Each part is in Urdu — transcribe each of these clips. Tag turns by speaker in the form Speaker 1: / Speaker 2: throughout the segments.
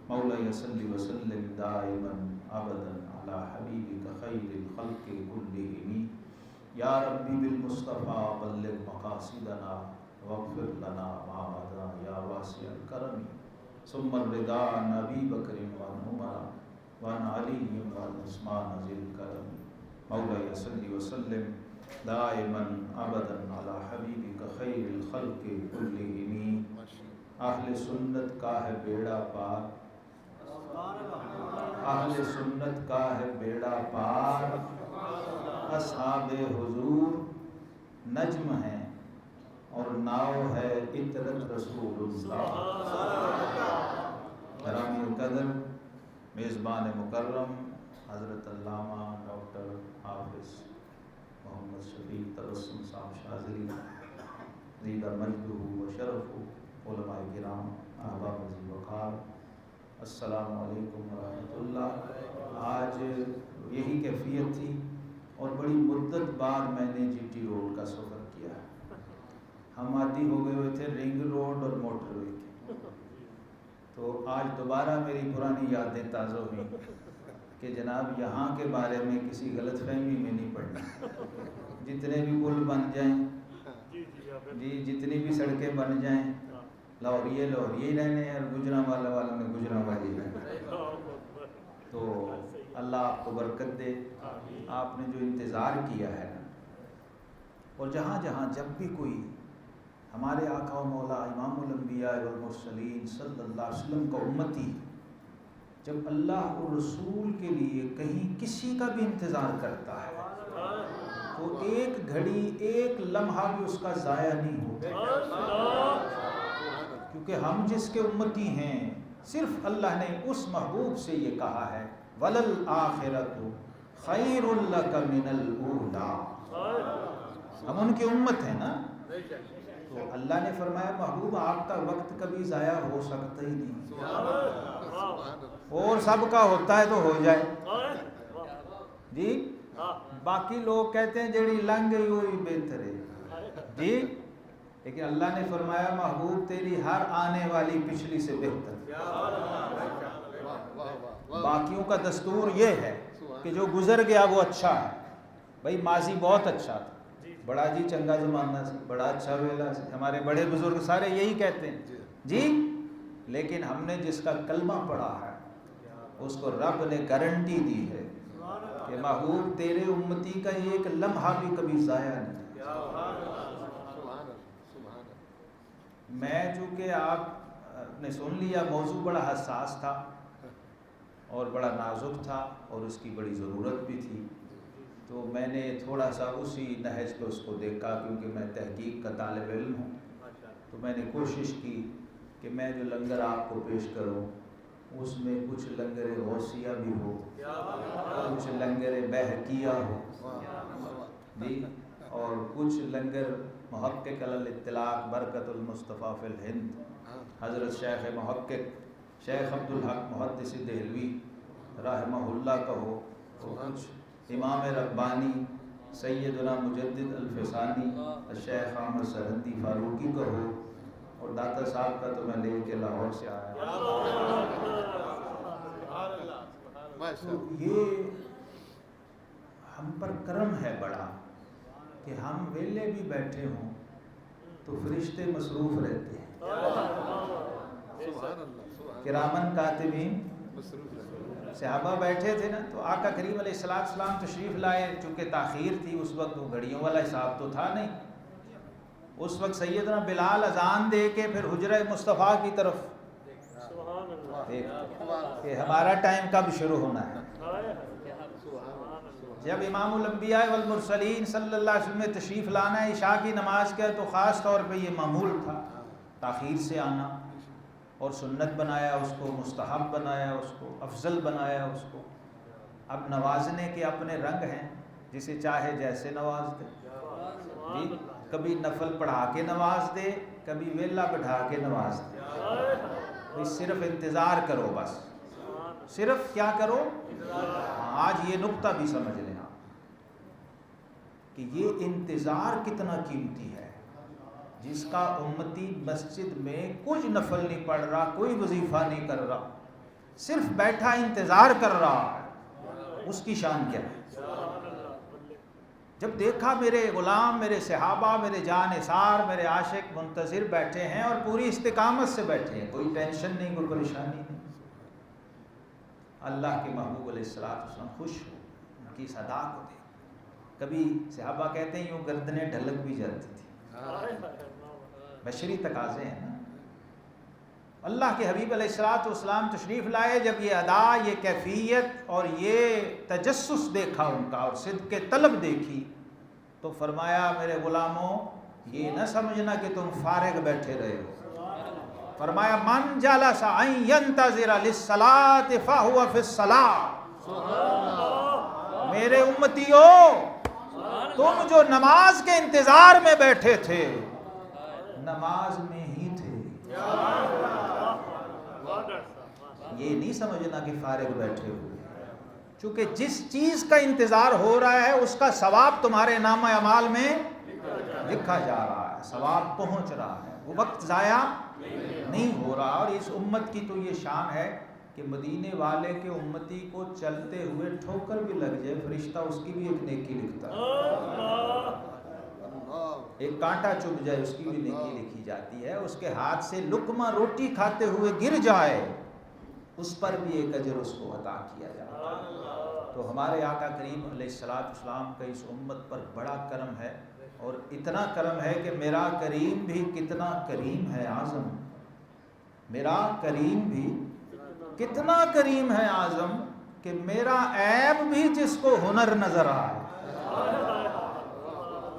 Speaker 1: مولاي صل وسلم دائما ابدا على حبيبك خير الخلق كلهم يا ربي بالمصطفى بلغ مقاصدنا واغفر لنا ما مضى يا واسع الكرم ثم الرضا عن ابي بكر وعن عمر وعن علي وعن عثمان ذي الكرم مولاي صل وسلم دائما ابدا على حبيبك خير الخلق كلهم اہل سنت کا ہے بیڑا پار اہل سنت کا ہے بیڑا پار اصحاب حضور نجم ہیں اور ناؤ ہے عطرت رسول اللہ. گرامی القدر میزبان مکرم حضرت علامہ ڈاکٹر حافظ محمد شفیق تبسم صاحب شاذلی زیدہ مجدہ و شرفہ، علماء کرام، احباب عزیز وقار، السلام علیکم ورحمۃ اللہ. آج یہی کیفیت تھی اور بڑی مدت بعد میں نے جی ٹی روڈ کا سفر کیا. ہم عادی ہو گئے ہوئے تھے رنگ روڈ اور موٹر وے کے، تو آج دوبارہ میری پرانی یادیں تازہ ہوئیں کہ جناب یہاں کے بارے میں کسی غلط فہمی میں نہیں پڑنا. جتنے بھی پل بن جائیں جی، جتنی بھی سڑکیں بن جائیں، لاہوریے لاہوریے ہی رہنے ہیں اور گجرانوالہ والوں نے گجرانوالی رہنا. تو اللہ آپ کو برکت دے. آپ نے جو انتظار کیا ہے نا، اور جہاں جہاں جب بھی کوئی ہمارے آقا و مولا امام الانبیاء والمرسلین صلی اللہ علیہ وسلم کا امتی جب اللہ اور رسول کے لیے کہیں کسی کا بھی انتظار کرتا ہے تو ایک گھڑی ایک لمحہ بھی اس کا ضائع نہیں ہوتا، کیونکہ ہم جس کے امتی ہیں صرف اللہ نے اس محبوب سے یہ کہا ہے وَلَلْآخِرَةُ خَيْرٌ لَكَ مِنَ الْأُولَىٰ. ہم ان کی امت ہیں نا، تو اللہ نے فرمایا محبوب آپ کا وقت کبھی ضائع ہو سکتا ہی نہیں، اور سب کا ہوتا ہے تو ہو جائے جی. باقی لوگ کہتے ہیں جیڑی لنگ گئی ہوئی بہتر ہے جی، لیکن اللہ نے فرمایا محبوب تیری ہر آنے والی پچھلی سے بہتر. باقیوں کا دستور یہ ہے کہ جو گزر گیا وہ اچھا ہے. بھائی ماضی بہت اچھا تھا، بڑا جی چنگا زمانہ سی، بڑا اچھا ویلا سی، ہمارے بڑے بزرگ سارے یہی کہتے ہیں جی. لیکن ہم نے جس کا کلمہ پڑھا ہے اس کو رب نے گارنٹی دی ہے کہ محبوب تیرے امتی کا ایک لمحہ بھی کبھی ضائع نہیں. میں چونکہ آپ نے سن لیا موضوع بڑا حساس تھا اور بڑا نازک تھا اور اس کی بڑی ضرورت بھی تھی، تو میں نے تھوڑا سا اسی نہج پہ اس کو دیکھا، کیونکہ میں تحقیق کا طالب علم ہوں. تو میں نے کوشش کی کہ میں جو لنگر آپ کو پیش کروں اس میں کچھ لنگر غوثیہ بھی ہو، کچھ لنگر بہقیہ ہو جی، اور کچھ لنگر محقق علی الاطلاق برکت المصطفیٰ فی الہند حضرت شیخ محقق شیخ عبدالحق محدث دہلوی رحمہ اللہ کا ہو، اور کچھ امام ربانی سیدنا مجدد الفسانی شیخ احمد سرہندی فاروقی کا ہو، اور داتا صاحب کا تو میں لے کے لاہور سے آیا. تو یہ ہم پر کرم ہے بڑا کہ ہم ویلے بھی بیٹھے ہوں تو فرشتے مصروف رہتے ہیں، کرامن کاتبین. صحابہ بیٹھے تھے نا، تو آقا کریم علیہ السلام تشریف لائے. چونکہ تاخیر تھی اس وقت، وہ گھڑیوں والا حساب تو تھا نہیں. اس وقت سیدنا بلال اذان دے کے پھر حجرہ مصطفیٰ کی طرف کہ ہمارا ٹائم کب شروع ہونا ہے. جب امام الانبیاء والمرسلین صلی اللہ علیہ وسلم نے تشریف لانا ہے عشاء کی نماز کا، تو خاص طور پہ یہ معمول تھا تاخیر سے آنا، اور سنت بنایا اس کو، مستحب بنایا اس کو، افضل بنایا اس کو. اب نوازنے کے اپنے رنگ ہیں، جسے چاہے جیسے نواز دے جی. کبھی نفل پڑھا کے نواز دے، کبھی ویلا بٹھا کے نواز دے. صرف انتظار کرو، بس صرف کیا کرو. آج یہ نقطہ بھی سمجھ لیں آپ کہ یہ انتظار کتنا قیمتی ہے. جس کا امتی مسجد میں کچھ نفل نہیں پڑھ رہا، کوئی وظیفہ نہیں کر رہا، صرف بیٹھا انتظار کر رہا ہے، اس کی شان کیا ہے؟ جب دیکھا میرے غلام، میرے صحابہ، میرے جانثار، میرے عاشق منتظر بیٹھے ہیں اور پوری استقامت سے بیٹھے ہیں، کوئی ٹینشن نہیں، کوئی پریشانی نہیں، اللہ کے محبوب علیہ السلام خوش ہو، ان کی صدا کو دے. کبھی صحابہ کہتے ہیں یوں گردنیں ڈھلک بھی جاتی تھی، بشری تقاضے ہیں نا. اللہ کے حبیب علیہ السلام تشریف لائے، جب یہ ادا، یہ کیفیت اور یہ تجسس دیکھا ان کا اور صدق طلب دیکھی تو فرمایا میرے غلاموں یہ نہ سمجھنا کہ تم فارغ بیٹھے رہے ہو. فرمایا من جلس ان ينتظر للصلاة فهو في الصلاة. میرے امتیوں، تم جو نماز کے انتظار میں بیٹھے تھے نماز میں ہی تھے. یہ نہیں سمجھنا کہ فارغ بیٹھے ہوئے، چونکہ جس چیز کا انتظار ہو رہا ہے اس کا ثواب تمہارے نامہ اعمال میں لکھا جا رہا ہے، ثواب پہنچ رہا ہے، وہ وقت ضائع نہیں ہو رہا. اور اس امت کی تو یہ شان ہے کہ مدینے والے کے امتی کو چلتے ہوئے ٹھوکر بھی لگ جائے فرشتہ اس کی بھی ایک نیکی لکھتا ہے، ایک کانٹا چبھ جائے اس کی بھی نیکی لکھی جاتی ہے، اس کے ہاتھ سے لقمہ روٹی کھاتے ہوئے گر جائے اس پر بھی ایک اجر اس کو عطا کیا جاتا ہے. تو ہمارے آقا کریم علیہ السلام کا اس امت پر بڑا کرم ہے، اور اتنا کرم ہے کہ میرا کریم بھی کتنا کریم ہے اعظم. میرا کریم بھی کتنا کریم ہے اعظم کہ میرا عیب بھی جس کو ہنر نظر آئے.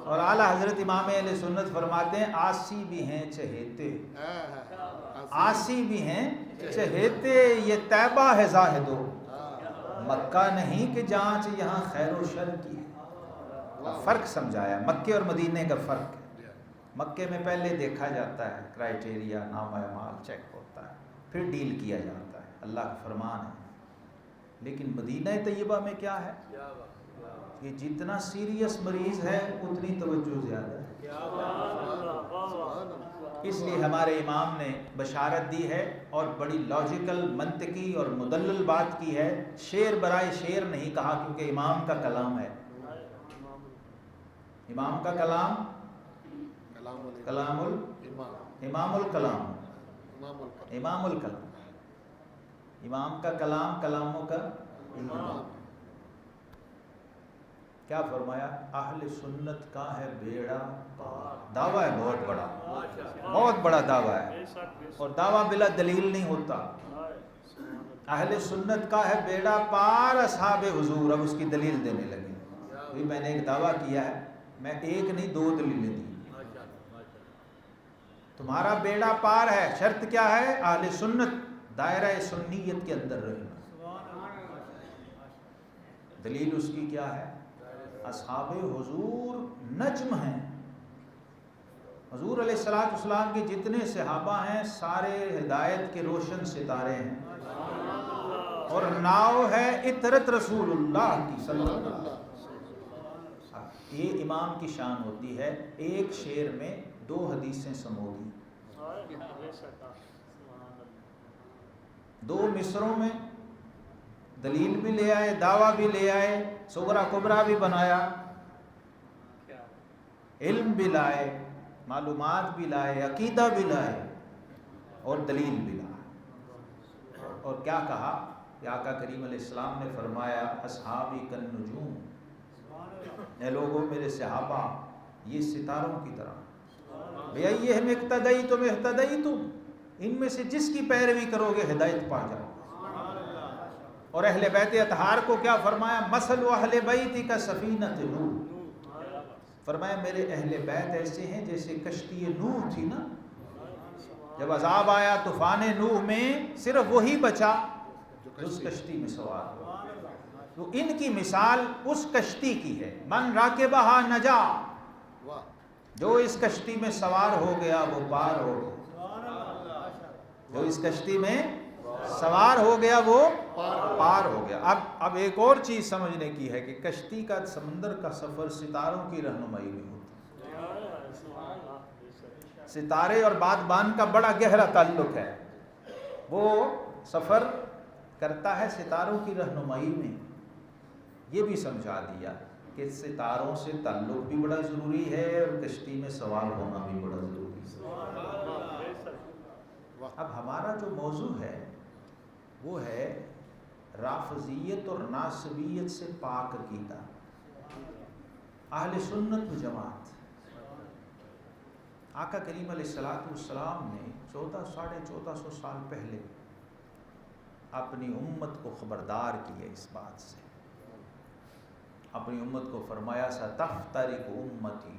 Speaker 1: اور اعلیٰ حضرت امام اہل سنت فرماتے ہیں آسی بھی ہیں چہیتے، آسی بھی ہیں چہیتے، یہ طیبہ ہے زاہدو، مکہ نہیں کہ جانچ یہاں خیر و شر کی ہے. فرق سمجھایا، مکے اور مدینے کا فرق ہے. مکے میں پہلے دیکھا جاتا ہے، کرائٹیریا نامہ اعمال چیک ہوتا ہے، پھر ڈیل کیا جاتا ہے، اللہ کا فرمان ہے. لیکن مدینہ طیبہ میں کیا ہے؟ یہ جتنا سیریس مریض ہے اتنی توجہ زیادہ ہے. اس لیے ہمارے امام نے بشارت دی ہے اور بڑی لاجیکل، منطقی اور مدلل بات کی ہے. شعر برائے شعر نہیں کہا، کیونکہ امام کا کلام ہے. امام کا کلام کلام امام الکلام، امام الکلام، امام کا کلام کلاموں کا امام. کیا فرمایا؟ اہل سنت کا ہے بیڑا پار. دعویٰ ہے بہت بڑا، بہت بڑا دعویٰ ہے، اور دعویٰ بلا دلیل نہیں ہوتا. اہل سنت کا ہے بیڑا پار اصحاب حضور. اب اس کی دلیل دینے لگے. میں نے ایک دعویٰ کیا ہے، میں ایک نہیں دو دلیلیں دی. تمہارا بیڑا پار ہے، شرط کیا ہے؟ اہل سنت دائرہ سنیت کے اندر رہنا. دلیل اس کی کیا ہے؟ اصحاب حضور نجم ہیں. حضور علیہ السلام کے جتنے صحابہ ہیں سارے ہدایت کے روشن ستارے ہیں، اور ناؤ ہے اطرت رسول اللہ کی صلی اللہ علیہ وسلم. یہ امام کی شان ہوتی ہے، ایک شعر میں دو حدیثیں سمو دی، دو مصروں میں دلیل بھی لے آئے، دعویٰ بھی لے آئے، صغرا کبرا بھی بنایا، علم بھی لائے، معلومات بھی لائے، عقیدہ بھی لائے، اور دلیل بھی لائے. اور کیا کہا کہ آقا کریم علیہ السلام نے فرمایا اصحابی کالنجوم، اے لوگو میرے صحابہ یہ ستاروں کی طرح. بِأَيِّهِمْ اقْتَدَيْتُمْ اهْتَدَيْتُمْ، ان میں سے جس کی پیروی کرو گے ہدایت پا جاؤ. اور اہل بیت اطہار کو کیا فرمایا؟ مثل اہل بیت کا سفینۃ نوح. فرمایا میرے اہل بیت ایسے ہیں جیسے کشتی نوح تھی نا، جب عذاب آیا طوفان نوح میں صرف وہی بچا اس کشتی میں سوار ہوا. تو ان کی مثال اس کشتی کی ہے. من راکبہا نجا، جو اس کشتی میں سوار ہو گیا وہ پار ہو گیا، جو اس کشتی میں سوار ہو گیا وہ پار ہو گیا. اب ایک اور چیز سمجھنے کی ہے کہ کشتی کا سمندر کا سفر ستاروں کی رہنمائی میں ہوتا ہے. ستارے اور بادبان کا بڑا گہرا تعلق ہے. وہ سفر کرتا ہے ستاروں کی رہنمائی میں. یہ بھی سمجھا دیا کہ ستاروں سے تعلق بھی بڑا ضروری ہے اور کشتی میں سوار ہونا بھی بڑا ضروری ہے. اب ہمارا جو موضوع ہے وہ ہے رافضیت اور ناصبیت سے پاک عقیدہ. اہل سنت و جماعت. آقا کریم علیہ السلام نے 1450 سال پہلے اپنی امت کو خبردار کیا اس بات سے. اپنی امت کو فرمایا ستفترق امتی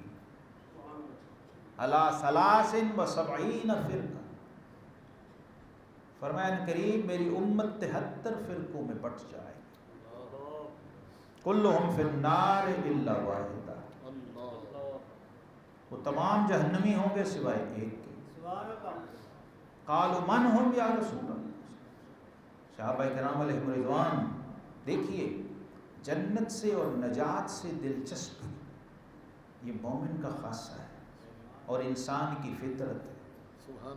Speaker 1: علی 73 فرقہ. فرمایا قریب میری امت 73 فرقوں میں بٹ جائے گی. کلہم فی النار الا واحدہ. وہ تمام جہنمی ہوں گے سوائے ایک کے. قالوا من ہم یا رسول اللہ. صحابہ کرام علیہم رضوان دیکھیے جنت سے اور نجات سے دلچسپی یہ مومن کا خاصہ ہے اور انسان کی فطرت ہے.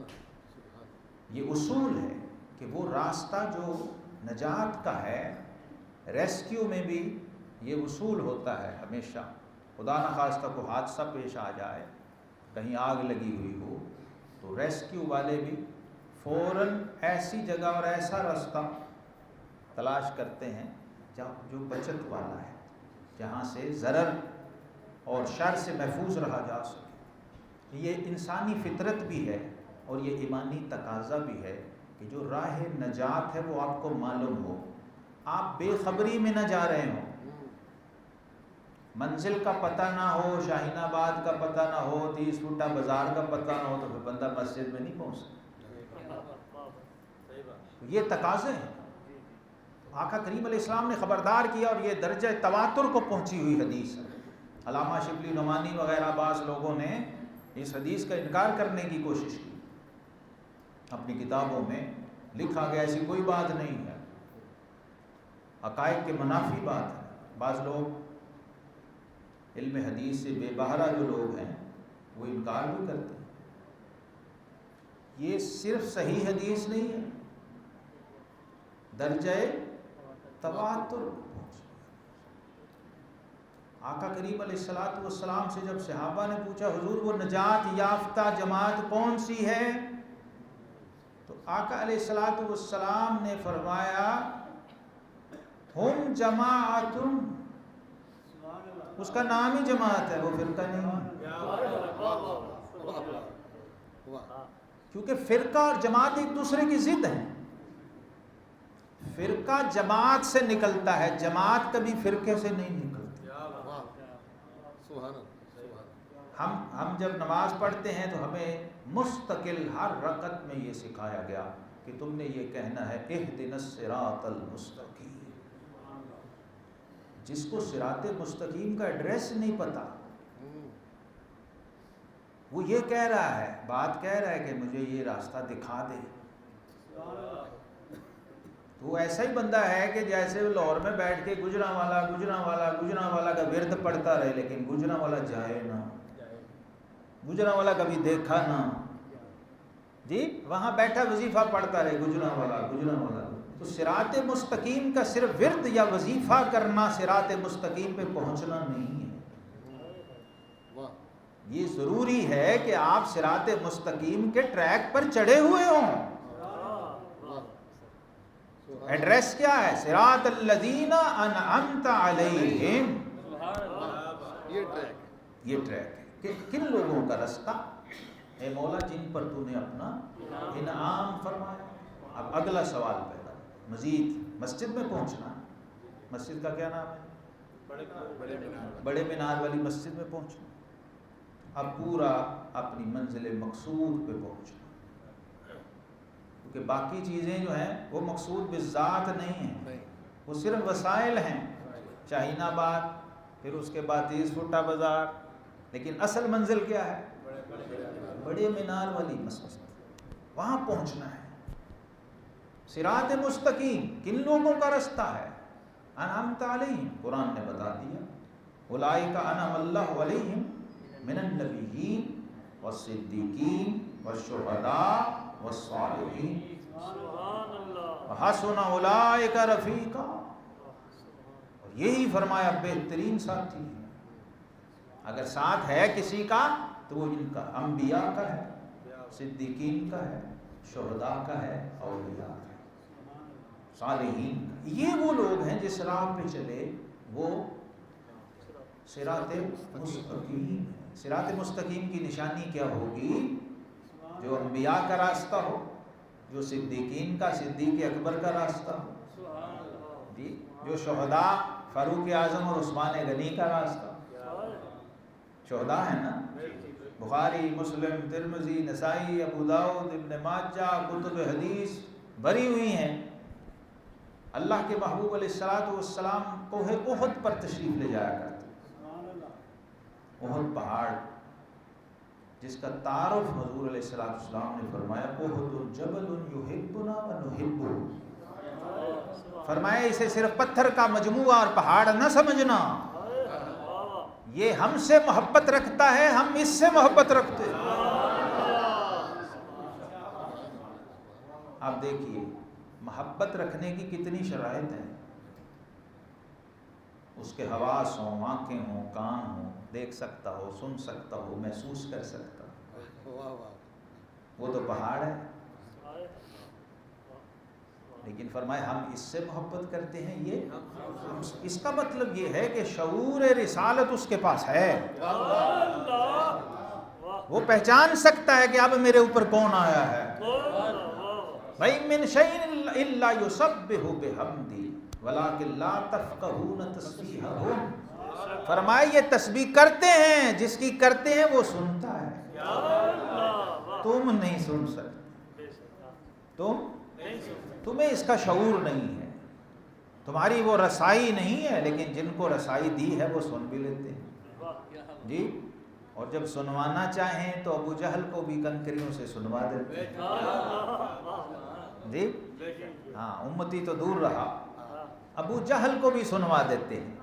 Speaker 1: یہ اصول ہے کہ وہ راستہ جو نجات کا ہے ریسکیو میں بھی یہ اصول ہوتا ہے ہمیشہ. خدا نخواستہ کو حادثہ پیش آ جائے کہیں آگ لگی ہوئی ہو تو ریسکیو والے بھی فوراً ایسی جگہ اور ایسا راستہ تلاش کرتے ہیں جو بچت والا ہے جہاں سے ضرر اور شر سے محفوظ رہا جا سکے. یہ انسانی فطرت بھی ہے اور یہ ایمانی تقاضا بھی ہے کہ جو راہ نجات ہے وہ آپ کو معلوم ہو. آپ بے خبری میں نہ جا رہے ہوں, منزل کا پتہ نہ ہو, شاہین آباد کا پتہ نہ ہو, 30 فٹا بازار کا پتہ نہ ہو تو پھر بندہ مسجد میں نہیں پہنچ سکتا. یہ تقاضے ہیں. آقا کریم علیہ السلام نے خبردار کیا اور یہ درجہ تواتر کو پہنچی ہوئی حدیث ہے. علامہ شبلی نعمانی وغیرہ بعض لوگوں نے اس حدیث کا انکار کرنے کی کوشش کی. اپنی کتابوں میں لکھا گیا ایسی کوئی بات نہیں ہے, عقائد کے منافی بات ہے. بعض لوگ علم حدیث سے بے بہرہ جو لوگ ہیں وہ انکار بھی کرتے ہیں. یہ صرف صحیح حدیث نہیں ہے, درجہ تواتر. آقا کریم علیہ السلام سے جب صحابہ نے پوچھا حضور وہ نجات یافتہ جماعت کون سی ہے تو آقا علیہ السلام نے فرمایا ہم جماعت. اس کا نام ہی جماعت ہے, وہ فرقہ نہیں. کیونکہ فرقہ اور جماعت ایک دوسرے کی ضد ہیں. فرقہ جماعت سے نکلتا ہے, جماعت کبھی فرقے سے نہیں نکلتی. ہم جب نماز پڑھتے ہیں تو ہمیں مستقل ہر رکعت میں یہ سکھایا گیا کہ تم نے یہ کہنا ہے اہدنا الصراط المستقیم. جس کو صراط مستقیم کا ایڈریس نہیں پتا وہ یہ کہہ رہا ہے, بات کہہ رہا ہے کہ مجھے یہ راستہ دکھا دے. تو وہ ایسا ہی بندہ ہے کہ جیسے وہ لاہور میں بیٹھ کے گجرانوالا کا ورد پڑھتا رہے لیکن گجرانوالا جائے نہ, گجرانوالا کبھی دیکھا نہ. جی وہاں بیٹھا وظیفہ پڑھتا رہے گجرانوالا. تو صراط مستقیم کا صرف ورد یا وظیفہ کرنا صراط مستقیم پہ پہنچنا نہیں ہے. یہ ضروری ہے کہ آپ صراط مستقیم کے ٹریک پر چڑھے ہوئے ہوں. ایڈریس کیا ہے؟ صراط الذین انعمت علیہم. یہ ٹریک ہے کہ کن لوگوں کا راستہ اے مولا جن پر تو نے اپنا انعام فرمایا. اب اگلا سوال پیدا مزید مسجد میں پہنچنا. مسجد کا کیا نام ہے؟ بڑے مینار والی مسجد میں پہنچنا. اب پورا اپنی منزل مقصود پہ پہنچنا, کیونکہ باقی چیزیں جو ہیں وہ مقصود بالذات نہیں ہیں, وہ صرف وسائل ہیں. شاہین آباد, پھر اس کے بعد 30 فٹا بازار, لیکن اصل منزل کیا ہے؟ بڑے مینار والی مسجد. وہاں پہنچنا ہے. صراط مستقیم کن لوگوں کا راستہ ہے؟ انعمت علیہم, قرآن نے بتا دیا اولئک انعم اللہ علیہم من النبیین والصدیقین والشهداء والصالحین وحسن اولئک رفیقا. اور یہی فرمایا بہترین ساتھی ہے. اگر ساتھ ہے کسی کا تو وہ ان کا انبیاء کا ہے، صدیقین کا ہے، شہداء کا ہے، اولیاء کا ہے، صالحین کا. یہ وہ لوگ ہیں جس راہ پہ چلے وہ صراط مستقیم. صراط مستقیم کی نشانی کیا ہوگی؟ جو انبیاء کا راستہ ہو، جو صدیقین کا، صدیق اکبر کا راستہ ہو جی، جو شہداء فاروق اعظم اور عثمان غنی کا راستہ. شہداء ہیں نا، بخاری، مسلم، ترمذی، نسائی، ابو داؤد، ابن ماجہ، کتب حدیث بھری ہوئی ہیں. اللہ کے محبوب علیہ الصلوۃ والسلام کوہ احد پر تشریف لے جایا کرتے. احد پہاڑ جس کا تعارف حضور علیہ السلام نے فرمایا احد جبل یحبنا ونحبہ. فرمایا اسے صرف پتھر کا مجموعہ اور پہاڑ نہ سمجھنا، یہ ہم سے محبت رکھتا ہے، ہم اس سے محبت رکھتے ہیں. آپ دیکھیے محبت رکھنے کی کتنی شرائط ہیں. اس کے حواس ہوں، آنکھیں ہوں، کان ہوں، دیکھ سکتا ہو، سن سکتا ہو، محسوس کر سکتا ہو. وہ تو پہاڑ ہے. لیکن فرمایا ہم اس سے محبت کرتے ہیں. یہ اس کا مطلب یہ ہے کہ شعور رسالت اس کے پاس ہے. وہ پہچان سکتا ہے کہ اب میرے اوپر کون آیا ہے. وَإِن مِّن شَيْءٍ إِلَّا يُسَبِّحُ بِحَمْدِهِ وَلَٰكِن لَّا تَفْقَهُونَ تَسْبِيحَهُمْ. فرمایا یہ تسبیح کرتے ہیں، جس کی کرتے ہیں وہ سنتا ہے، تم نہیں سن سکتے، تمہیں اس کا شعور نہیں ہے، تمہاری وہ رسائی نہیں ہے. لیکن جن کو رسائی دی ہے وہ سن بھی لیتے ہیں جی. اور جب سنوانا چاہیں تو ابو جہل کو بھی کنکریوں سے سنوا دیتے ہیں جی. ہاں، امتی تو دور رہا، ابو جہل کو بھی سنوا دیتے ہیں.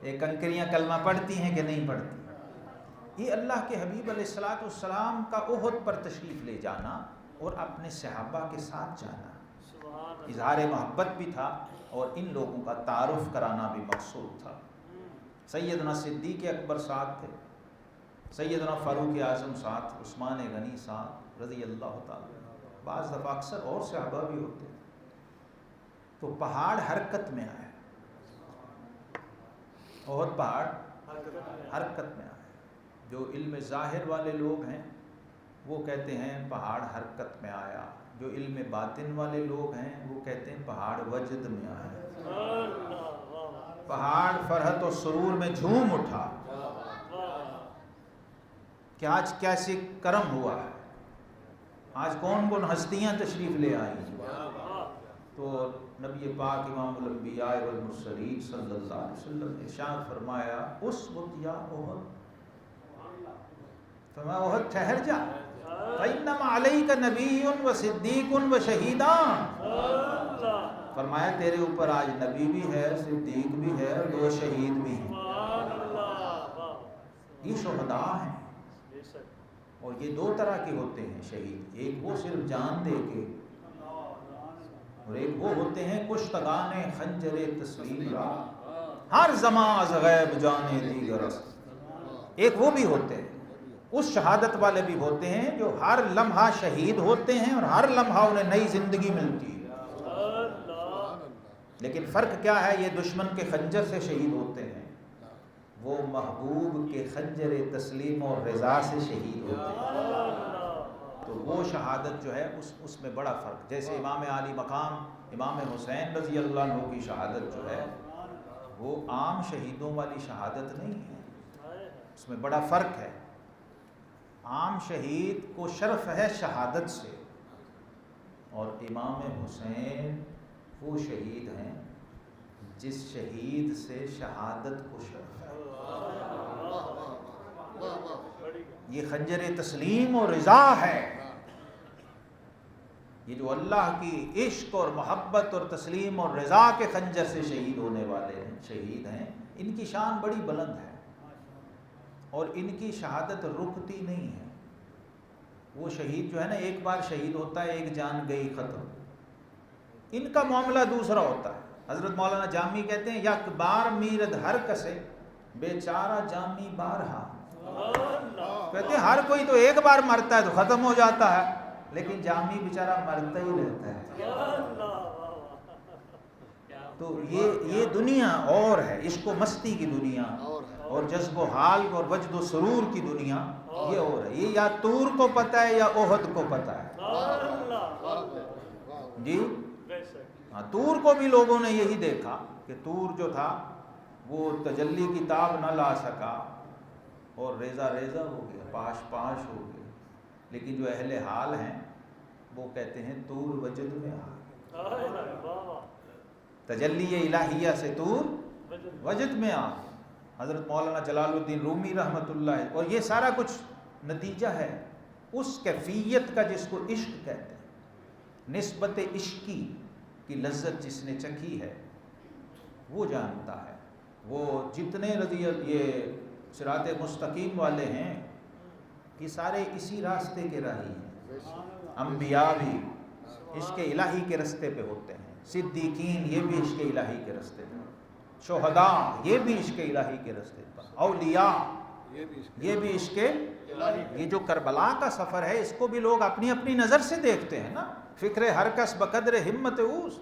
Speaker 1: یہ کنکریاں کلمہ پڑھتی ہیں کہ نہیں پڑھتی. یہ اللہ کے حبیب علیہ الصلوۃ والسلام کا احد پر تشریف لے جانا اور اپنے صحابہ کے ساتھ جانا اظہار محبت بھی تھا اور ان لوگوں کا تعارف کرانا بھی مقصود تھا. سیدنا صدیق اکبر ساتھ تھے، سیدنا فاروق اعظم ساتھ، عثمان غنی ساتھ رضی اللہ تعالی. بعض دفعہ اکثر اور صحابہ بھی ہوتے ہیں. تو پہاڑ حرکت میں آیا، اور پہاڑ حرکت میں آیا. جو علم ظاہر والے لوگ ہیں وہ کہتے ہیں پہاڑ حرکت میں آیا. جو علم باطن والے لوگ ہیں وہ کہتے ہیں پہاڑ وجد میں آیا. پہاڑ فرحت و سرور میں جھوم اٹھا کہ آج کیسے کرم ہوا ہے، آج کون کون ہستیاں تشریف لے آئی. تو نبی پاک امام الانبیاء والمرسلین صلی اللہ علیہ وسلم نے ارشاد فرمایا اسبت یا احد. فرمایا احد ٹھہر جا، فإنما علیک نبی و صدیق و شہیدان. فرمایا تیرے اوپر آج نبی بھی ہے، صدیق بھی ہے، اور 2 شہید بھی ہیں. یہ شہداء ہیں. اور یہ 2 طرح کے ہوتے ہیں شہید. ایک وہ صرف جان دے کے، اور ایک وہ ہوتے ہیں کشتگان خنجر تسلیم را ہر زمان از غیب جانے دیگر. ایک وہ بھی ہوتے ہیں، اس شہادت والے بھی ہوتے ہیں جو ہر لمحہ شہید ہوتے ہیں اور ہر لمحہ انہیں نئی زندگی ملتی ہے. لیکن فرق کیا ہے؟ یہ دشمن کے خنجر سے شہید ہوتے ہیں، وہ محبوب کے خنجر تسلیم اور رضا سے شہید ہوتے ہیں. تو وہ شہادت جو ہے اس میں بڑا فرق. جیسے امام عالی مقام امام حسین رضی اللہ عنہ کی شہادت جو ہے وہ عام شہیدوں والی شہادت نہیں ہے، اس میں بڑا فرق ہے. عام شہید کو شرف ہے شہادت سے، اور امام حسین وہ شہید ہیں جس شہید سے شہادت کو شرف ہے. یہ خنجر تسلیم اور رضا ہے. یہ جو اللہ کی عشق اور محبت اور تسلیم اور رضا کے خنجر سے شہید ہونے والے ہیں، شہید ہیں، ان کی شان بڑی بلند ہے اور ان کی شہادت رکتی نہیں ہے. وہ شہید جو ہے نا ایک بار شہید ہوتا ہے، ایک جان گئی ختم. ان کا معاملہ دوسرا ہوتا ہے. حضرت مولانا جامی کہتے ہیں یک بار میرد ہر کسے بیچارہ جامی بارہا. کہتے ہیں ہر کوئی تو ایک بار مرتا ہے تو ختم ہو جاتا ہے، لیکن جامی بیچارہ مرتا ہی رہتا ہے. تو یہ دنیا اور ہے، عشق و مستی کی دنیا اور جذب و حال اور وجد و سرور کی دنیا یہ اور ہے. یہ یا طور کو پتہ ہے یا احد کو پتہ ہے. جی ہاں، طور کو بھی لوگوں نے یہی دیکھا کہ طور جو تھا وہ تجلی کی تاب نہ لا سکا اور ریزہ ریزہ ہو گیا، پاش پاش ہو گیا. لیکن جو اہل حال ہیں وہ کہتے ہیں طور وجد میں آ گیا، تجلی الہیہ سے طور وجد میں آ گیا. حضرت مولانا جلال الدین رومی رحمۃ اللہ، اور یہ سارا کچھ نتیجہ ہے اس کیفیت کا جس کو عشق کہتے ہیں. نسبت عشقی کی لذت جس نے چکھی ہے وہ جانتا ہے. وہ جتنے یہ صراط مستقیم والے ہیں یہ سارے اسی راستے کے راہی ہیں. انبیاء بھی عشق الہی کے راستے پہ ہوتے ہیں، صدیقین یہ بھی عشق الہی کے راستے پہ، شہداء یہ بھی عشق الہی کے راستے پر، اولیاء یہ بھی عشق. یہ جو کربلا کا سفر ہے اس کو بھی لوگ اپنی اپنی نظر سے دیکھتے ہیں نا. فکر ہر کس بقدر ہمت اوس،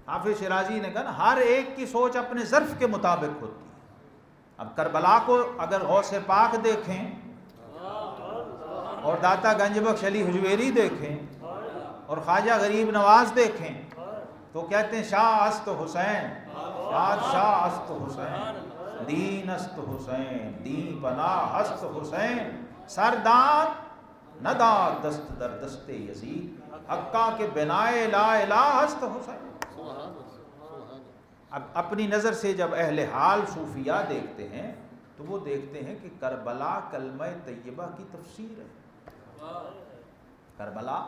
Speaker 1: حافظ شیرازی نے کہا نا ہر ایک کی سوچ اپنے ظرف کے مطابق ہوتی ہے. اب کربلا کو اگر غوث پاک دیکھیں اور داتا گنج بخش علی حجویری دیکھیں اور خواجہ غریب نواز دیکھیں تو کہتے ہیں شاہ است حسین، شاہ است حسین، دین است حسین، دین پناہ است حسین، سردان نداد دست در دست یزید، حقا کے بنائے لا الہ است حسین. اب اپنی نظر سے جب اہل حال صوفیاء دیکھتے ہیں تو وہ دیکھتے ہیں کہ کربلا کلمہ طیبہ کی تفسیر ہے. کربلا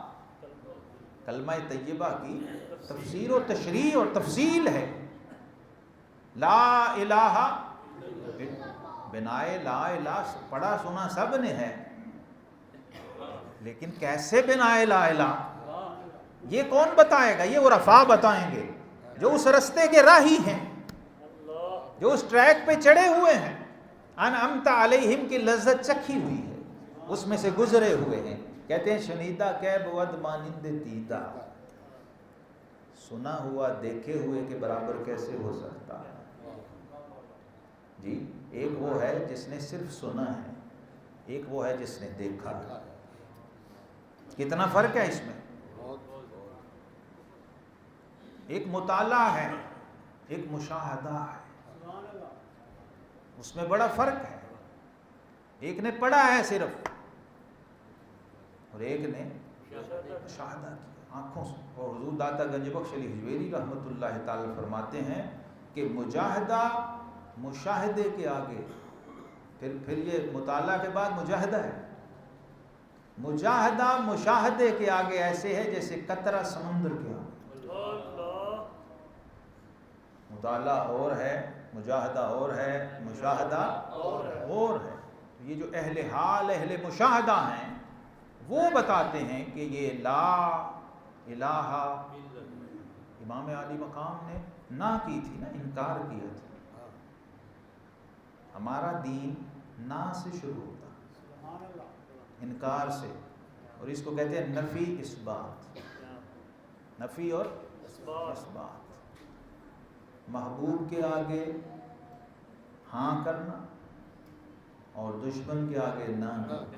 Speaker 1: کلمہ طیبہ کی تفسیر و تشریح اور تفصیل ہے. لا الہ بنائے لا الہ پڑھا سنا سب نے ہے، لیکن کیسے بنائے لا الہ یہ کون بتائے گا؟ یہ عرفاء بتائیں گے جو اس رستے کے راہی ہیں، جو اس ٹریک پہ چڑھے ہوئے ہیں. انعمت علیہم کی لذت چکھی ہوئی ہے، اس میں سے گزرے ہوئے ہیں. کہتے ہیں شنیدہ کہ بود مانند دیدہ، سنا ہوا دیکھے ہوئے کے برابر کیسے ہو سکتا ہے. جی ایک وہ ہے جس نے صرف سنا ہے، ایک وہ ہے جس نے دیکھا ہے. کتنا فرق ہے اس میں. ایک مطالعہ ہے، ایک مشاہدہ ہے، اس میں بڑا فرق ہے. ایک نے پڑھا ہے صرف اور ایک نے مشاہدہ کیا آنکھوں سے. اور حضور داتا گنج بخش علی حجویری رحمۃ اللہ تعالی فرماتے ہیں کہ مجاہدہ مشاہدے کے آگے، پھر یہ مطالعہ کے بعد مجاہدہ ہے. مجاہدہ مشاہدے کے آگے ایسے ہے جیسے قطرہ سمندر کے آگے. مطالعہ اور ہے، مجاہدہ اور ہے، مشاہدہ اور ہے. یہ جو اہل حال اہل مشاہدہ ہیں وہ بتاتے ہیں کہ یہ لا الہ امام عالی مقام نے نہ کی تھی نا، انکار کیا تھا. ہمارا دین نہ سے شروع ہوتا، انکار سے، اور اس کو کہتے ہیں نفی اثبات. نفی اور اثبات. محبوب کے آگے ہاں کرنا اور دشمن کے آگے نہ کرنا.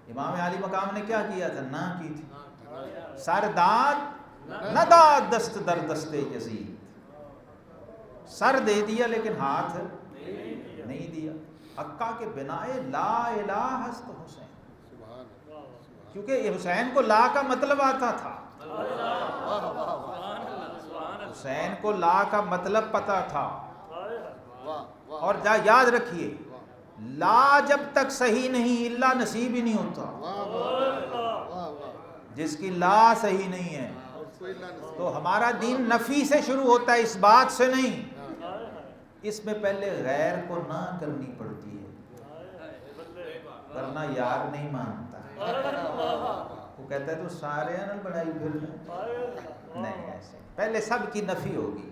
Speaker 1: امام علی مقام نے کیا کیا تھا؟ نہ کی تھی. سرداد نداد دست در دست یزید، سر دے دیا لیکن ہاتھ نہیں دیا. حقا کے بنائے لا الہ است حسین، کیونکہ یہ حسین کو لا کا مطلب آتا تھا. حسین کو لا کا مطلب پتا تھا. اور یاد رکھیے لا جب تک صحیح نہیں اللہ نصیب ہی نہیں ہوتا. جس کی لا صحیح نہیں ہے تو ہمارا دین نفی سے شروع ہوتا ہے، اس بات سے نہیں. اس میں پہلے غیر کو نہ کرنی پڑتی ہے. ورنہ یار نہیں مانتا. وہ کہتا ہے تو سارے نال بڑائی پھر نہیں ایسے. پہلے سب کی نفی ہوگی.